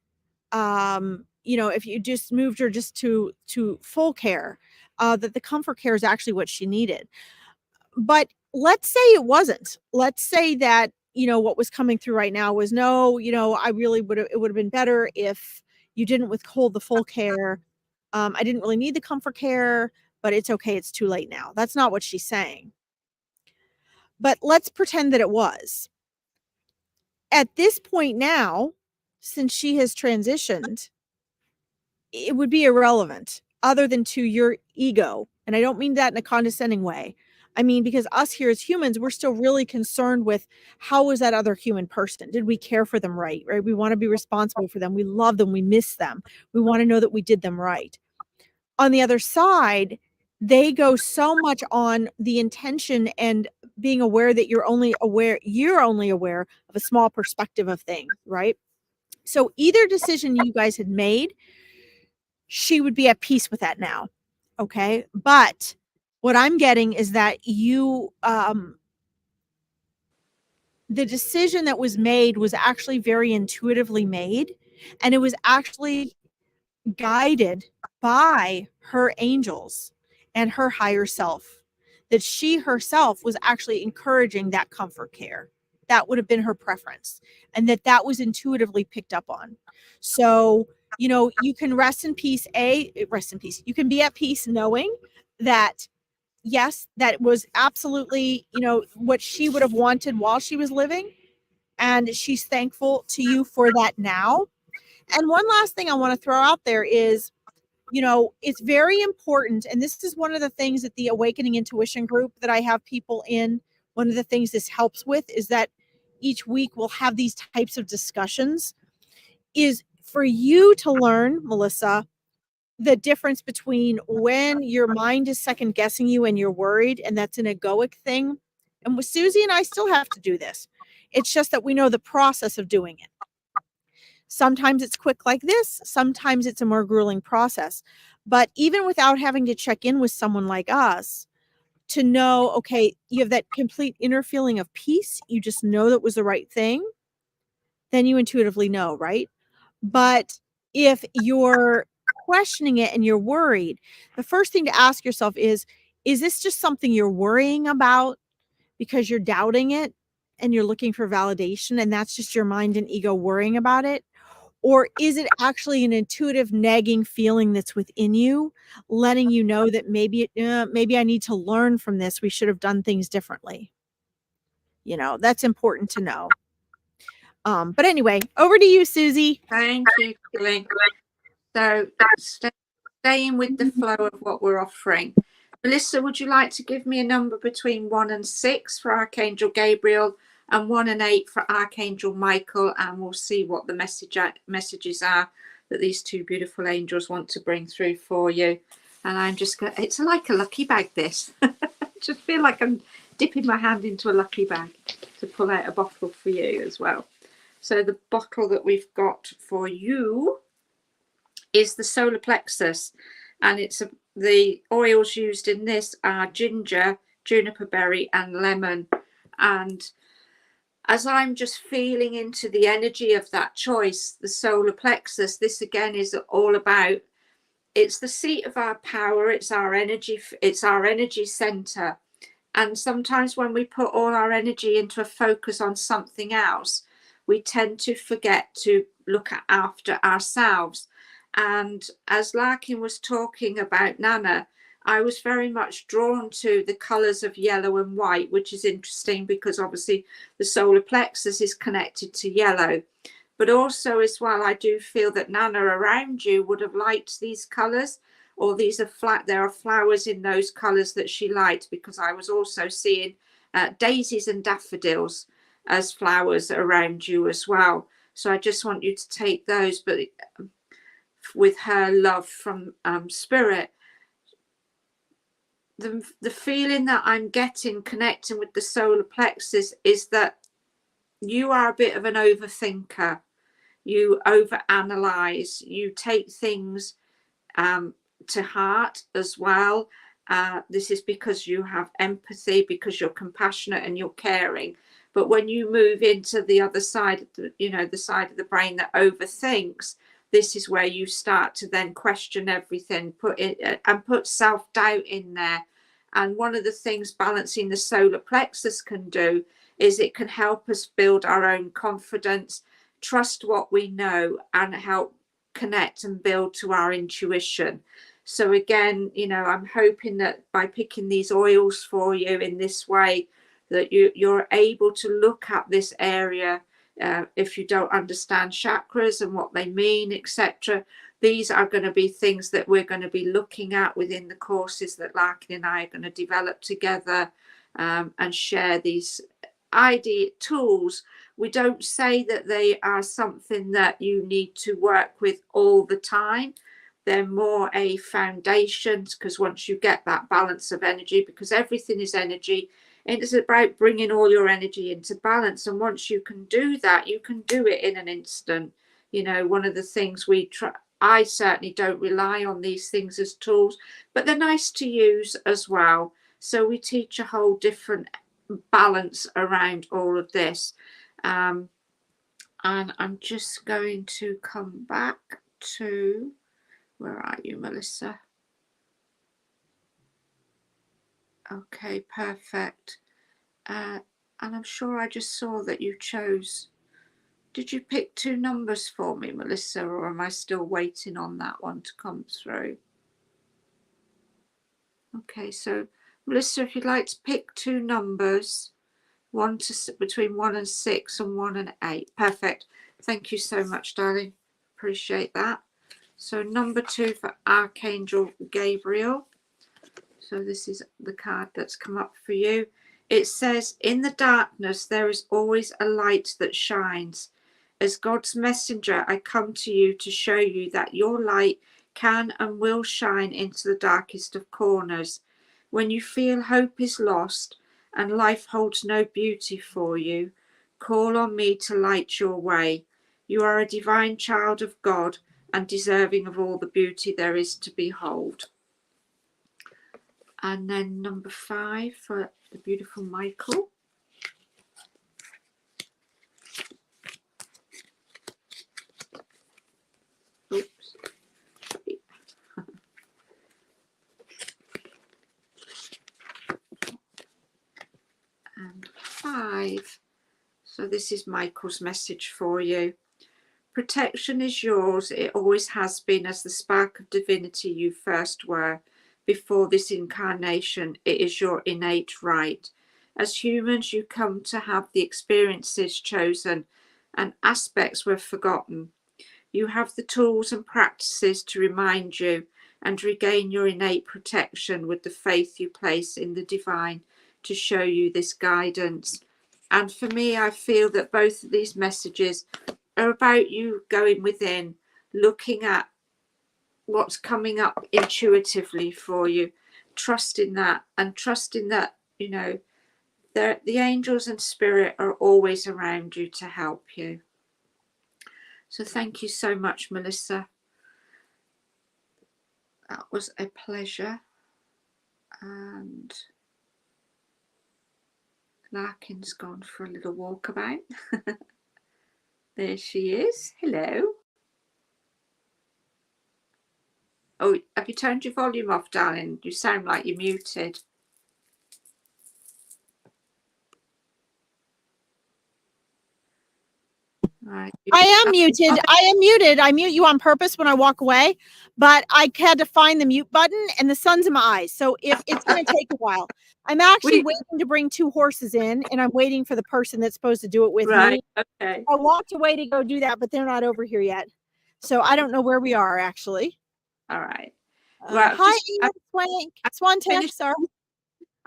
if you just moved her just to full care, that the comfort care is actually what she needed. But let's say it wasn't. Let's say that what was coming through right now was, no, I really would have, it would have been better if you didn't withhold the full care. I didn't really need the comfort care, but it's okay, it's too late now. That's not what she's saying. But let's pretend that it was. At this point now, since she has transitioned, it would be irrelevant other than to your ego. And I don't mean that in a condescending way. I mean, because us here as humans, we're still really concerned with how was that other human person? Did we care for them right? Right? We want to be responsible for them. We love them. We miss them. We want to know that we did them right. On the other side, they go so much on the intention and being aware that you're only aware of a small perspective of things, right? So either decision you guys had made, she would be at peace with that now. Okay. But what I'm getting is that the decision that was made was actually very intuitively made, and it was actually guided by her angels and her higher self, that she herself was actually encouraging that comfort care. That would have been her preference, and that was intuitively picked up on. So, you can rest in peace. Rest in peace. You can be at peace knowing that, yes, that was absolutely, what she would have wanted while she was living. And she's thankful to you for that now. And one last thing I want to throw out there is, it's very important. And this is one of the things that the Awakening Intuition group that I have people in, one of the things this helps with is that each week we'll have these types of discussions, is for you to learn, Melissa, the difference between when your mind is second guessing you and you're worried, and that's an egoic thing. And with Susie and I still have to do this. It's just that we know the process of doing it. Sometimes it's quick like this. Sometimes it's a more grueling process. But even without having to check in with someone like us to know, okay, you have that complete inner feeling of peace. You just know that was the right thing. Then you intuitively know, right? But if you're questioning it and you're worried, the first thing to ask yourself is this just something you're worrying about because you're doubting it and you're looking for validation, and that's just your mind and ego worrying about it? Or is it actually an intuitive nagging feeling that's within you, letting you know that maybe I need to learn from this. We should have done things differently. That's important to know. But anyway, over to you, Susie. Thank you, Colleen. So staying with the flow of what we're offering. Melissa, would you like to give me a number between 1 and 6 for Archangel Gabriel and 1 and 8 for Archangel Michael? And we'll see what the messages are that these two beautiful angels want to bring through for you. And I'm just going to, it's like a lucky bag, this. I just feel like I'm dipping my hand into a lucky bag to pull out a bottle for you as well. So the bottle that we've got for you is the solar plexus, and it's the oils used in this are ginger, juniper berry and lemon. And as I'm just feeling into the energy of that choice, the solar plexus, this again is all about, it's the seat of our power, it's our energy center. And sometimes when we put all our energy into a focus on something else, we tend to forget to look after ourselves. And as Larkin was talking about Nana, I was very much drawn to the colours of yellow and white, which is interesting because obviously the solar plexus is connected to yellow. But also as well, I do feel that Nana around you would have liked these colours, or there are flowers in those colours that she liked, because I was also seeing daisies and daffodils as flowers around you as well. So I just want you to take those, but with her love from spirit, the feeling that I'm getting connecting with the solar plexus is that you are a bit of an overthinker. You overanalyze, you take things to heart as well. This is because you have empathy, because you're compassionate and you're caring. But when you move into the other side, the side of the brain that overthinks, this is where you start to then question everything, put self-doubt in there. And one of the things balancing the solar plexus can do is it can help us build our own confidence, trust what we know, and help connect and build to our intuition. So again, I'm hoping that by picking these oils for you in this way, that you're able to look at this area. If you don't understand chakras and what they mean, etc., these are going to be things that we're going to be looking at within the courses that Larkin and I are going to develop together, and share these tools. We don't say that they are something that you need to work with all the time. They're more a foundation, because once you get that balance of energy, because everything is energy, it is about bringing all your energy into balance. And once you can do that, you can do it in an instant. One of the things I certainly don't rely on these things as tools, but they're nice to use as well. So we teach a whole different balance around all of this. And I'm just going to come back to, where are you, Melissa? Okay, perfect. And I'm sure I just saw that you chose. Did you pick 2 numbers for me, Melissa, or am I still waiting on that one to come through? Okay, so Melissa, if you'd like to pick 2 numbers, between 1 and 6 and 1 and 8. Perfect. Thank you so much, darling. Appreciate that. So number 2 for Archangel Gabriel. So this is the card that's come up for you. It says, in the darkness, there is always a light that shines. As God's messenger, I come to you to show you that your light can and will shine into the darkest of corners. When you feel hope is lost and life holds no beauty for you, call on me to light your way. You are a divine child of God and deserving of all the beauty there is to behold. And then number 5 for the beautiful Michael. Oh, 5. So this is Michael's message for you. Protection is yours. It always has been, as the spark of divinity you first were. Before this incarnation, it is your innate right. As humans, you come to have the experiences chosen and aspects were forgotten. You have the tools and practices to remind you and regain your innate protection with the faith you place in the divine to show you this guidance. And for me, I feel that both of these messages are about you going within, looking at what's coming up intuitively for you, trusting that, and trusting that, you know, the angels and spirit are always around you to help you. So thank you so much, Melissa. That was a pleasure. And Larkin's gone for a little walkabout. There she is. Hello. Oh, have you turned your volume off, darling? You sound like you're muted. Right. I am muted. I mute you on purpose when I walk away, but I had to find the mute button and the sun's in my eyes. So it's going to take a while. I'm actually waiting to bring 2 horses in, and I'm waiting for the person that's supposed to do it with me. Okay. I walked away to go do that, but they're not over here yet. So I don't know where we are, actually. All right. Well, hi, Swante. Sorry.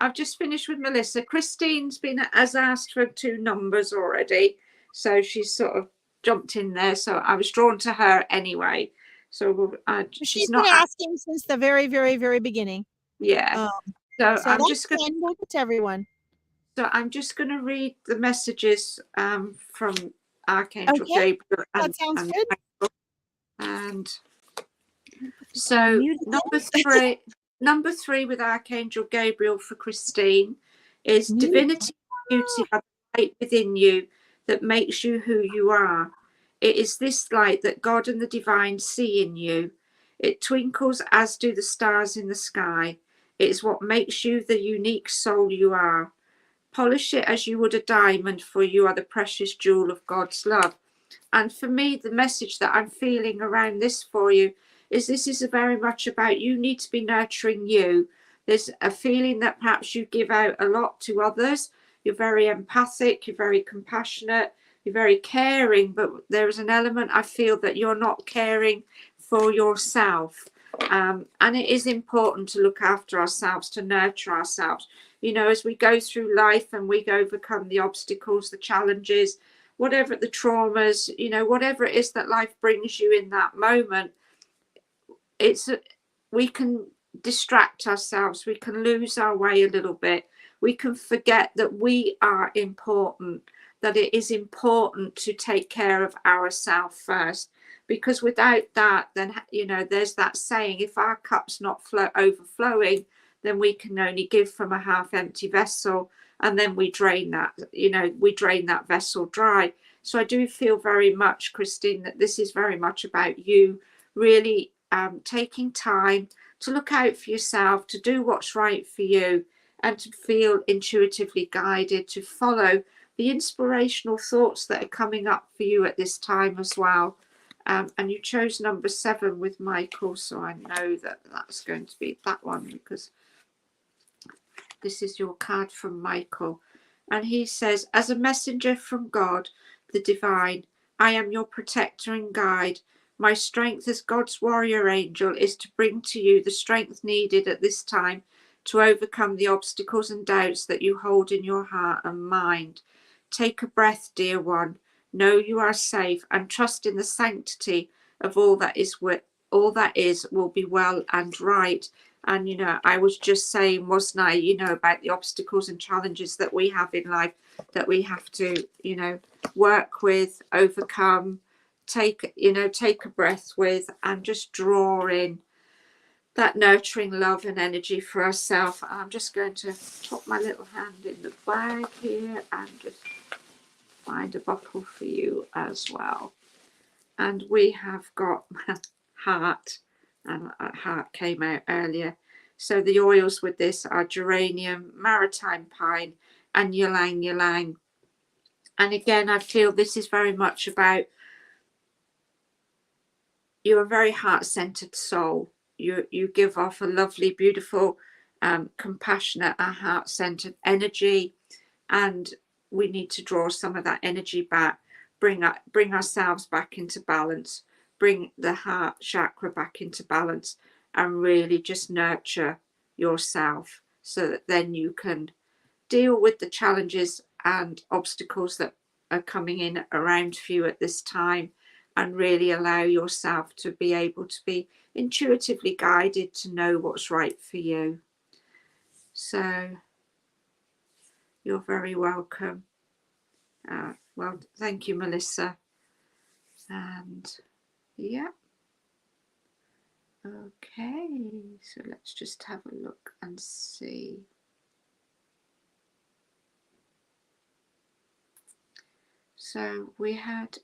I've just finished with Melissa. Christine's has asked for 2 numbers already. So she's sort of jumped in there. So I was drawn to her anyway. So she's not been asking since the very, very, very beginning. Yeah. So I'm just going to everyone. So I'm just going to read the messages from Archangel Gabriel. That sounds good. And so number three with Archangel Gabriel for Christine is divinity and beauty are the light within you that makes you who you are. It is this light that God and the divine see in you. It twinkles as do the stars in the sky. It is what makes you the unique soul you are. Polish it as you would a diamond, for you are the precious jewel of God's love. And for me, the message that I'm feeling around this for you is this is very much about you need to be nurturing you. There's a feeling that perhaps you give out a lot to others. You're very empathic, you're very compassionate, you're very caring, but there is an element I feel that you're not caring for yourself. And it is important to look after ourselves, to nurture ourselves. You know, as we go through life and we overcome the obstacles, the challenges, whatever the traumas, you know, whatever it is that life brings you in that moment, we can distract ourselves, we can lose our way a little bit, we can forget that we are important, that it is important to take care of ourselves first, because without that, then, you know, there's that saying, if our cup's not overflowing, then we can only give from a half empty vessel, and then we drain that, you know, we drain that vessel dry. So I do feel very much, Christine, that this is very much about you really taking time to look out for yourself, to do what's right for you, and to feel intuitively guided, to follow the inspirational thoughts that are coming up for you at this time as well. And you chose number 7 with Michael, so I know that that's going to be that one, because this is your card from Michael. And he says, as a messenger from God, the divine, I am your protector and guide. My strength as God's warrior angel is to bring to you the strength needed at this time to overcome the obstacles and doubts that you hold in your heart and mind. Take a breath, dear one. Know you are safe and trust in the sanctity of all that is will be well and right. And, you know, I was just saying, wasn't I, you know, about the obstacles and challenges that we have in life that we have to, you know, work with, overcome, take a breath with, and just draw in that nurturing love and energy for ourselves. I'm just going to put my little hand in the bag here and just find a bottle for you as well. And we have got heart, and heart came out earlier. So the oils with this are geranium, maritime pine, and ylang ylang. And again, I feel this is very much about, you're a very heart-centered soul. You give off a lovely, beautiful, compassionate and heart-centered energy, and we need to draw some of that energy back, bring ourselves back into balance, bring the heart chakra back into balance, and really just nurture yourself, so that then you can deal with the challenges and obstacles that are coming in around for you at this time, and really allow yourself to be able to be intuitively guided to know what's right for you. So you're very welcome. Well, thank you, Melissa. And yeah, okay, so let's just have a look and see. So we had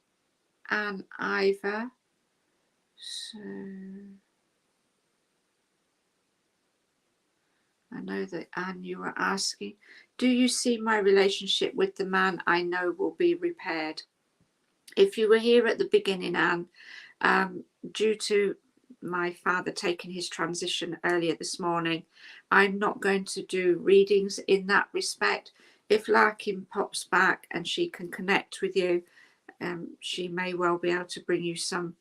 Anne Ivor. So I know that, Anne, you were asking, do you see my relationship with the man I know will be repaired? If you were here at the beginning, Anne, due to my father taking his transition earlier this morning, I'm not going to do readings in that respect. If Larkin pops back and she can connect with you, she may well be able to bring you some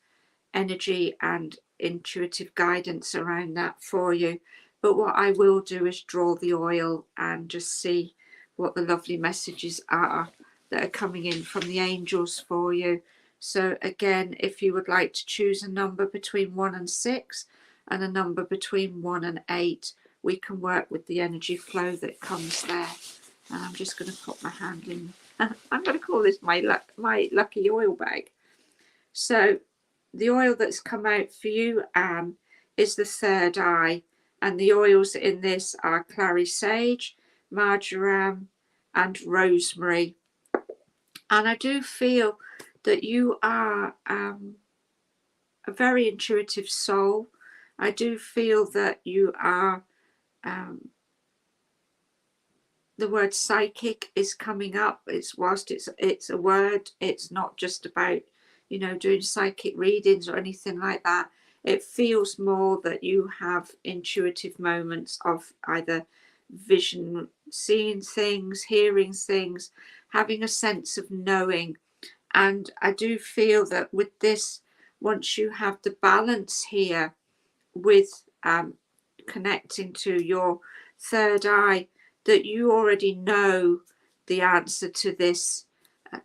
energy and intuitive guidance around that for you. But what I will do is draw the oil and just see what the lovely messages are that are coming in from the angels for you. So again, if you would like to choose a number between 1 and 6 and a number between 1 and 8, we can work with the energy flow that comes there. And I'm just going to put my hand in. I'm going to call this my lucky oil bag. So the oil that's come out for you, Anne, is the third eye, and the oils in this are clary sage, marjoram and rosemary. And I do feel that you are a very intuitive soul. I do feel that you are, the word psychic is coming up. Whilst it's a word, it's not just about, you know, doing psychic readings or anything like that. It feels more that you have intuitive moments of either vision, seeing things, hearing things, having a sense of knowing. And I do feel that with this, once you have the balance here with connecting to your third eye, that you already know the answer to this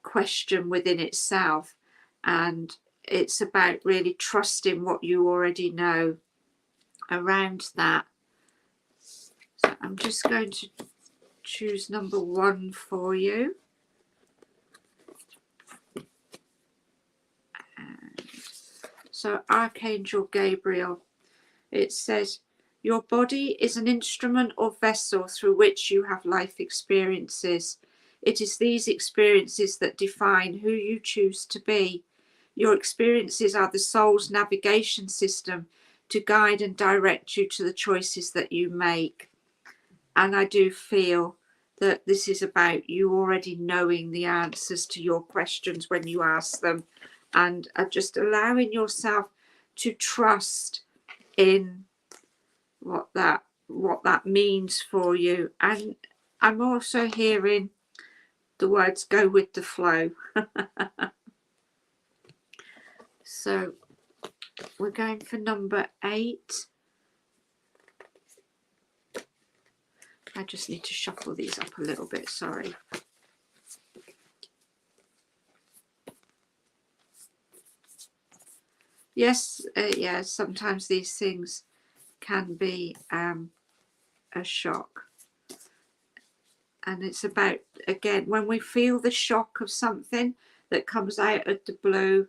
question within itself. And it's about really trusting what you already know around that. So I'm just going to choose number 1 for you. So Archangel Gabriel, it says, your body is an instrument or vessel through which you have life experiences. It is these experiences that define who you choose to be. Your experiences are the soul's navigation system to guide and direct you to the choices that you make. And I do feel that this is about you already knowing the answers to your questions when you ask them, and just allowing yourself to trust in what that means for you. And I'm also hearing the words go with the flow. So we're going for number 8. I just need to shuffle these up a little bit, sorry. Yes, yeah, sometimes these things can be a shock. And it's about, again, when we feel the shock of something that comes out of the blue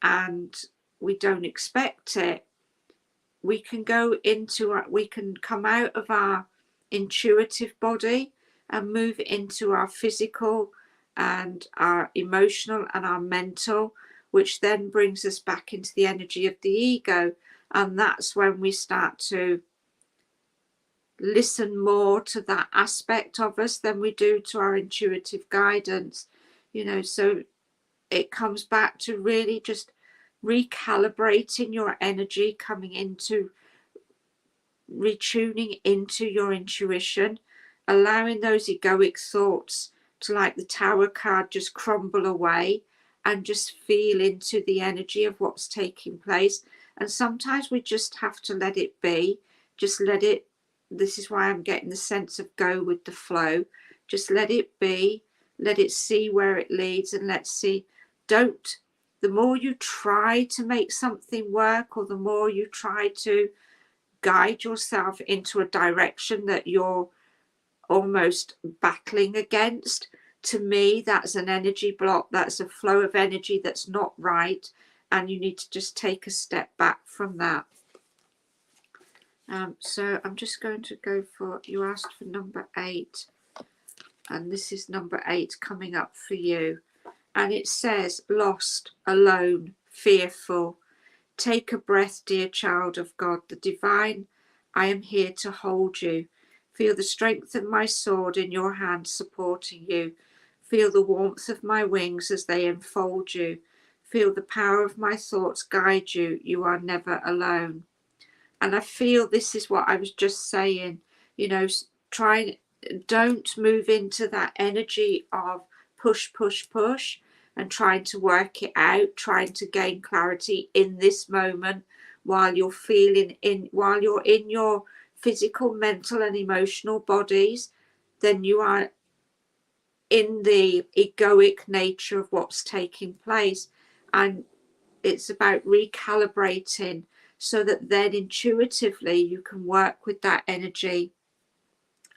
and we don't expect it, we can we can come out of our intuitive body and move into our physical and our emotional and our mental, which then brings us back into the energy of the ego. And that's when we start to listen more to that aspect of us than we do to our intuitive guidance. you know. So it comes back to really just recalibrating your energy, coming into retuning into your intuition, allowing those egoic thoughts to, like the Tower card, just crumble away and just feel into the energy of what's taking place. And sometimes we just have to let it be, just let it. This is why I'm getting the sense of go with the flow. Just let it be, let it see where it leads, and let's see. Don't, the more you try to make something work, or the more you try to guide yourself into a direction that you're almost battling against, to me that's an energy block, that's a flow of energy that's not right, and you need to just take a step back from that. So I'm just going to go for, you asked for number 8, and this is number 8 coming up for you, and it says lost, alone, fearful. Take a breath, dear child of God, the divine. I am here to hold you. Feel the strength of my sword in your hand supporting you. Feel the warmth of my wings as they enfold you. Feel the power of my thoughts guide you. You are never alone. And I feel this is what I was just saying, you know, don't move into that energy of push, push, push, and trying to work it out, trying to gain clarity in this moment while you're while you're in your physical, mental and emotional bodies. Then you are in the egoic nature of what's taking place, and it's about recalibrating so that then intuitively you can work with that energy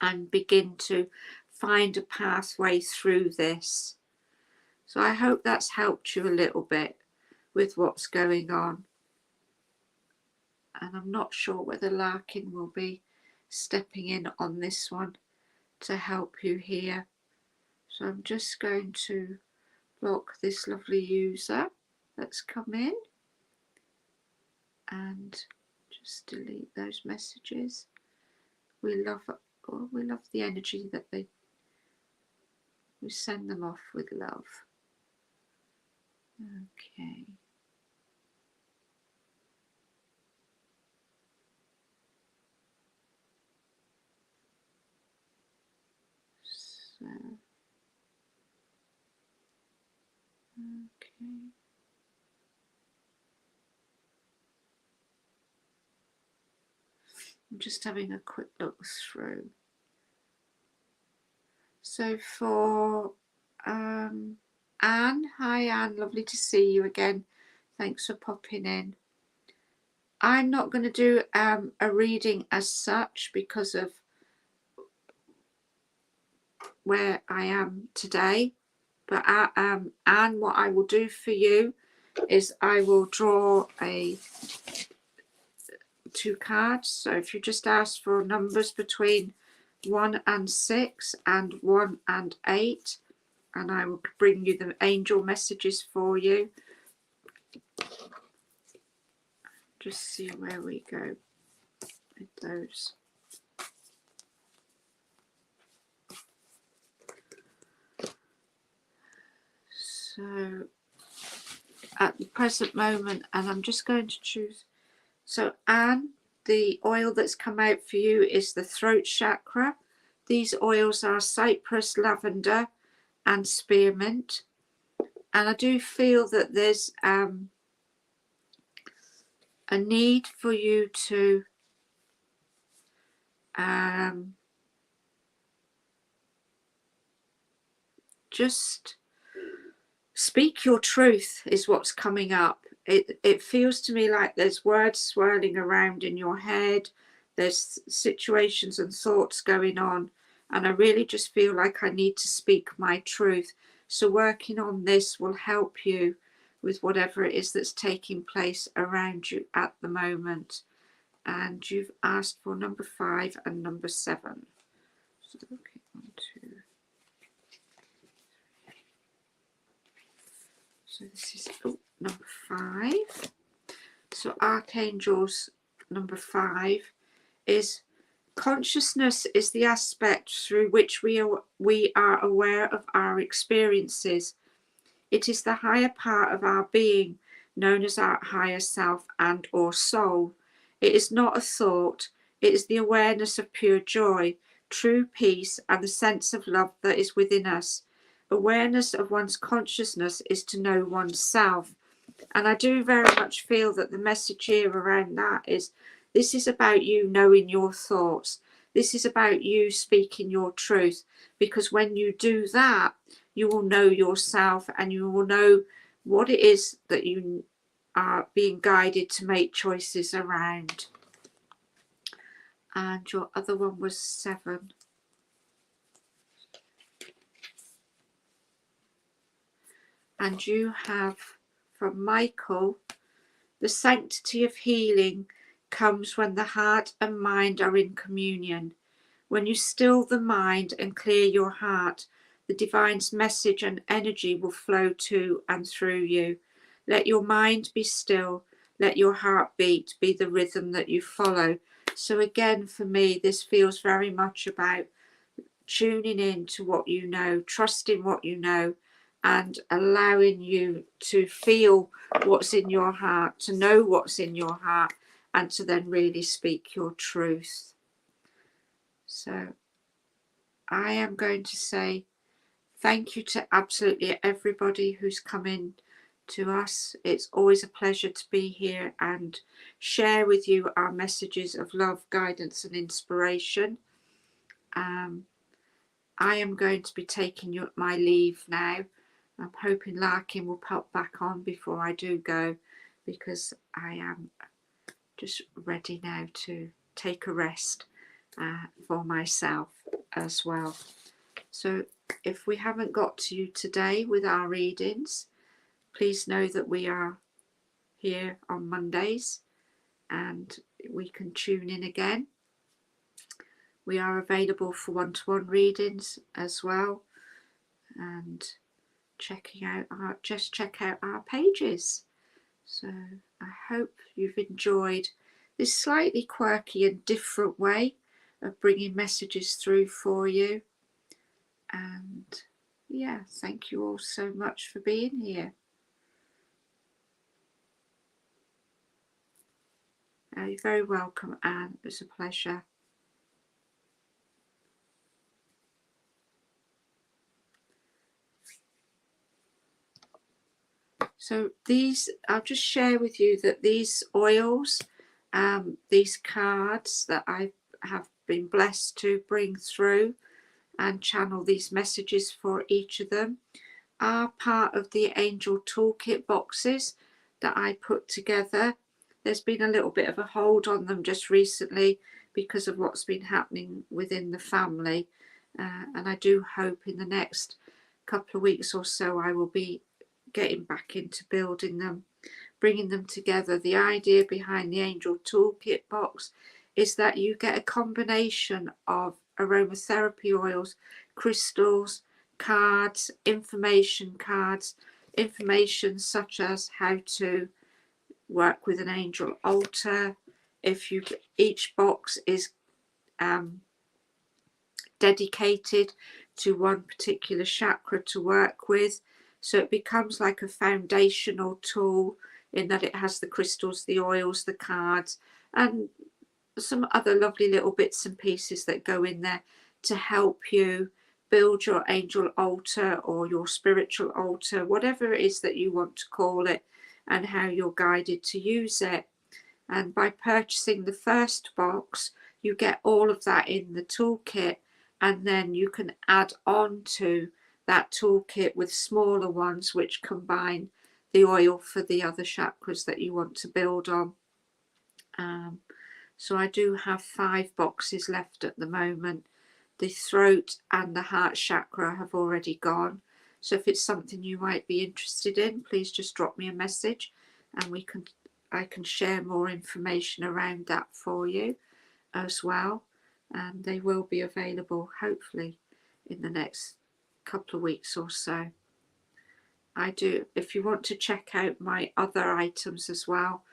and begin to find a pathway through this. So I hope that's helped you a little bit with what's going on. And I'm not sure whether Larkin will be stepping in on this one to help you here. So I'm just going to block this lovely user that's come in and just delete those messages. We love the energy that we send them off with love. Okay. So, okay. I'm just having a quick look through. So for Anne, hi Anne, lovely to see you again. Thanks for popping in. I'm not going to do a reading as such because of where I am today. But Anne, what I will do for you is I will draw 2 cards. So if you just ask for numbers between 1 and 6 and 1 and 8, and I will bring you the angel messages for you. Just see where we go with those. So at the present moment, and I'm just going to choose. So Anne, the oil that's come out for you is the throat chakra. These oils are cypress, lavender and spearmint. And I do feel that there's a need for you to just speak your truth is what's coming up. It feels to me like there's words swirling around in your head. There's situations and thoughts going on. And I really just feel like I need to speak my truth. So working on this will help you with whatever it is that's taking place around you at the moment. And you've asked for number 5 and number 7. So, okay, 1, 2. So this is number 5. So Archangel's number 5 is consciousness is the aspect through which we are aware of our experiences. It is the higher part of our being, known as our higher self and or soul. It is not a thought. It is the awareness of pure joy, true peace, and the sense of love that is within us. Awareness of one's consciousness is to know oneself. And I do very much feel that the message here around that is, this is about you knowing your thoughts. This is about you speaking your truth, because when you do that, you will know yourself and you will know what it is that you are being guided to make choices around. And your other one was 7. And you have from Michael, the sanctity of healing comes when the heart and mind are in communion. When you still the mind and clear your heart, the divine's message and energy will flow to and through you. Let your mind be still. Let your heartbeat be the rhythm that you follow. So again, for me, this feels very much about tuning in to what you know, trusting what you know, and allowing you to feel what's in your heart, to know what's in your heart, and to then really speak your truth. So I am going to say thank you to absolutely everybody who's come in to us. It's always a pleasure to be here and share with you our messages of love, guidance and inspiration. I am going to be taking my leave now. I'm hoping Larkin will pop back on before I do go, because I am just ready now to take a rest for myself as well. So if we haven't got to you today with our readings, please know that we are here on Mondays and we can tune in again. We are available for one-to-one readings as well, and check out our pages. So I hope you've enjoyed this slightly quirky and different way of bringing messages through for you. And yeah, thank you all so much for being here. You're very welcome, Anne. It was a pleasure. So these, I'll just share with you that these oils, these cards that I have been blessed to bring through and channel these messages for each of them, are part of the Angel Toolkit boxes that I put together. There's been a little bit of a hold on them just recently because of what's been happening within the family, and I do hope in the next couple of weeks or so I will be getting back into building them, bringing them together. The idea behind the Angel Toolkit box is that you get a combination of aromatherapy oils, crystals, cards, information such as how to work with an angel altar. Each box is dedicated to one particular chakra to work with, so it becomes like a foundational tool in that it has the crystals, the oils, the cards, and some other lovely little bits and pieces that go in there to help you build your angel altar or your spiritual altar, whatever it is that you want to call it, and how you're guided to use it. And by purchasing the first box, you get all of that in the toolkit, and then you can add on to that toolkit with smaller ones which combine the oil for the other chakras that you want to build on. So I do have 5 boxes left at the moment. The throat and the heart chakra have already gone. So if it's something you might be interested in, please just drop me a message and I can share more information around that for you as well. And they will be available hopefully in the next couple of weeks or so. If you want to check out my other items as well,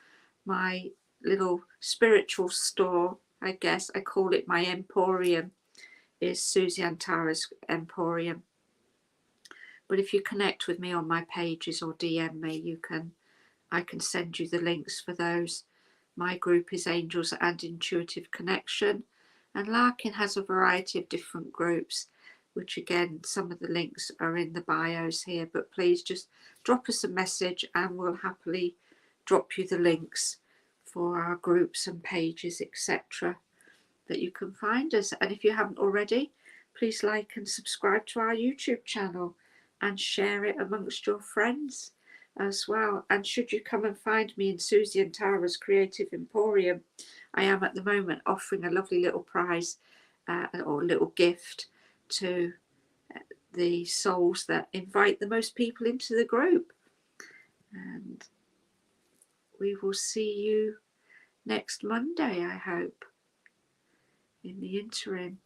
my little spiritual store, I guess I call it my emporium, is Susie Antara's Emporium. But if you connect with me on my pages or DM me, I can send you the links for those. My group is Angels and Intuitive Connection, and Larkin has a variety of different groups, which again, some of the links are in the bios here, but please just drop us a message and we'll happily drop you the links for our groups and pages, etc., that you can find us. And if you haven't already, please like and subscribe to our YouTube channel and share it amongst your friends as well. And should you come and find me in Susie and Tara's Creative Emporium, I am at the moment offering a lovely little prize or little gift to the souls that invite the most people into the group. And we will see you next Monday, I hope, in the interim.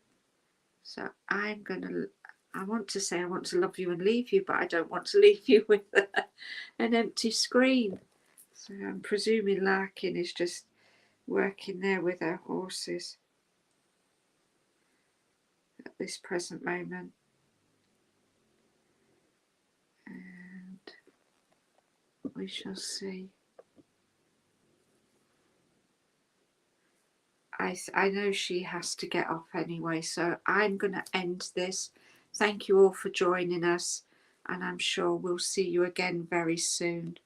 So I want to say I want to love you and leave you, but I don't want to leave you with an empty screen. So I'm presuming Larkin is just working there with her horses at this present moment. And we shall see. I know she has to get off anyway, so I'm going to end this. Thank you all for joining us, and I'm sure we'll see you again very soon.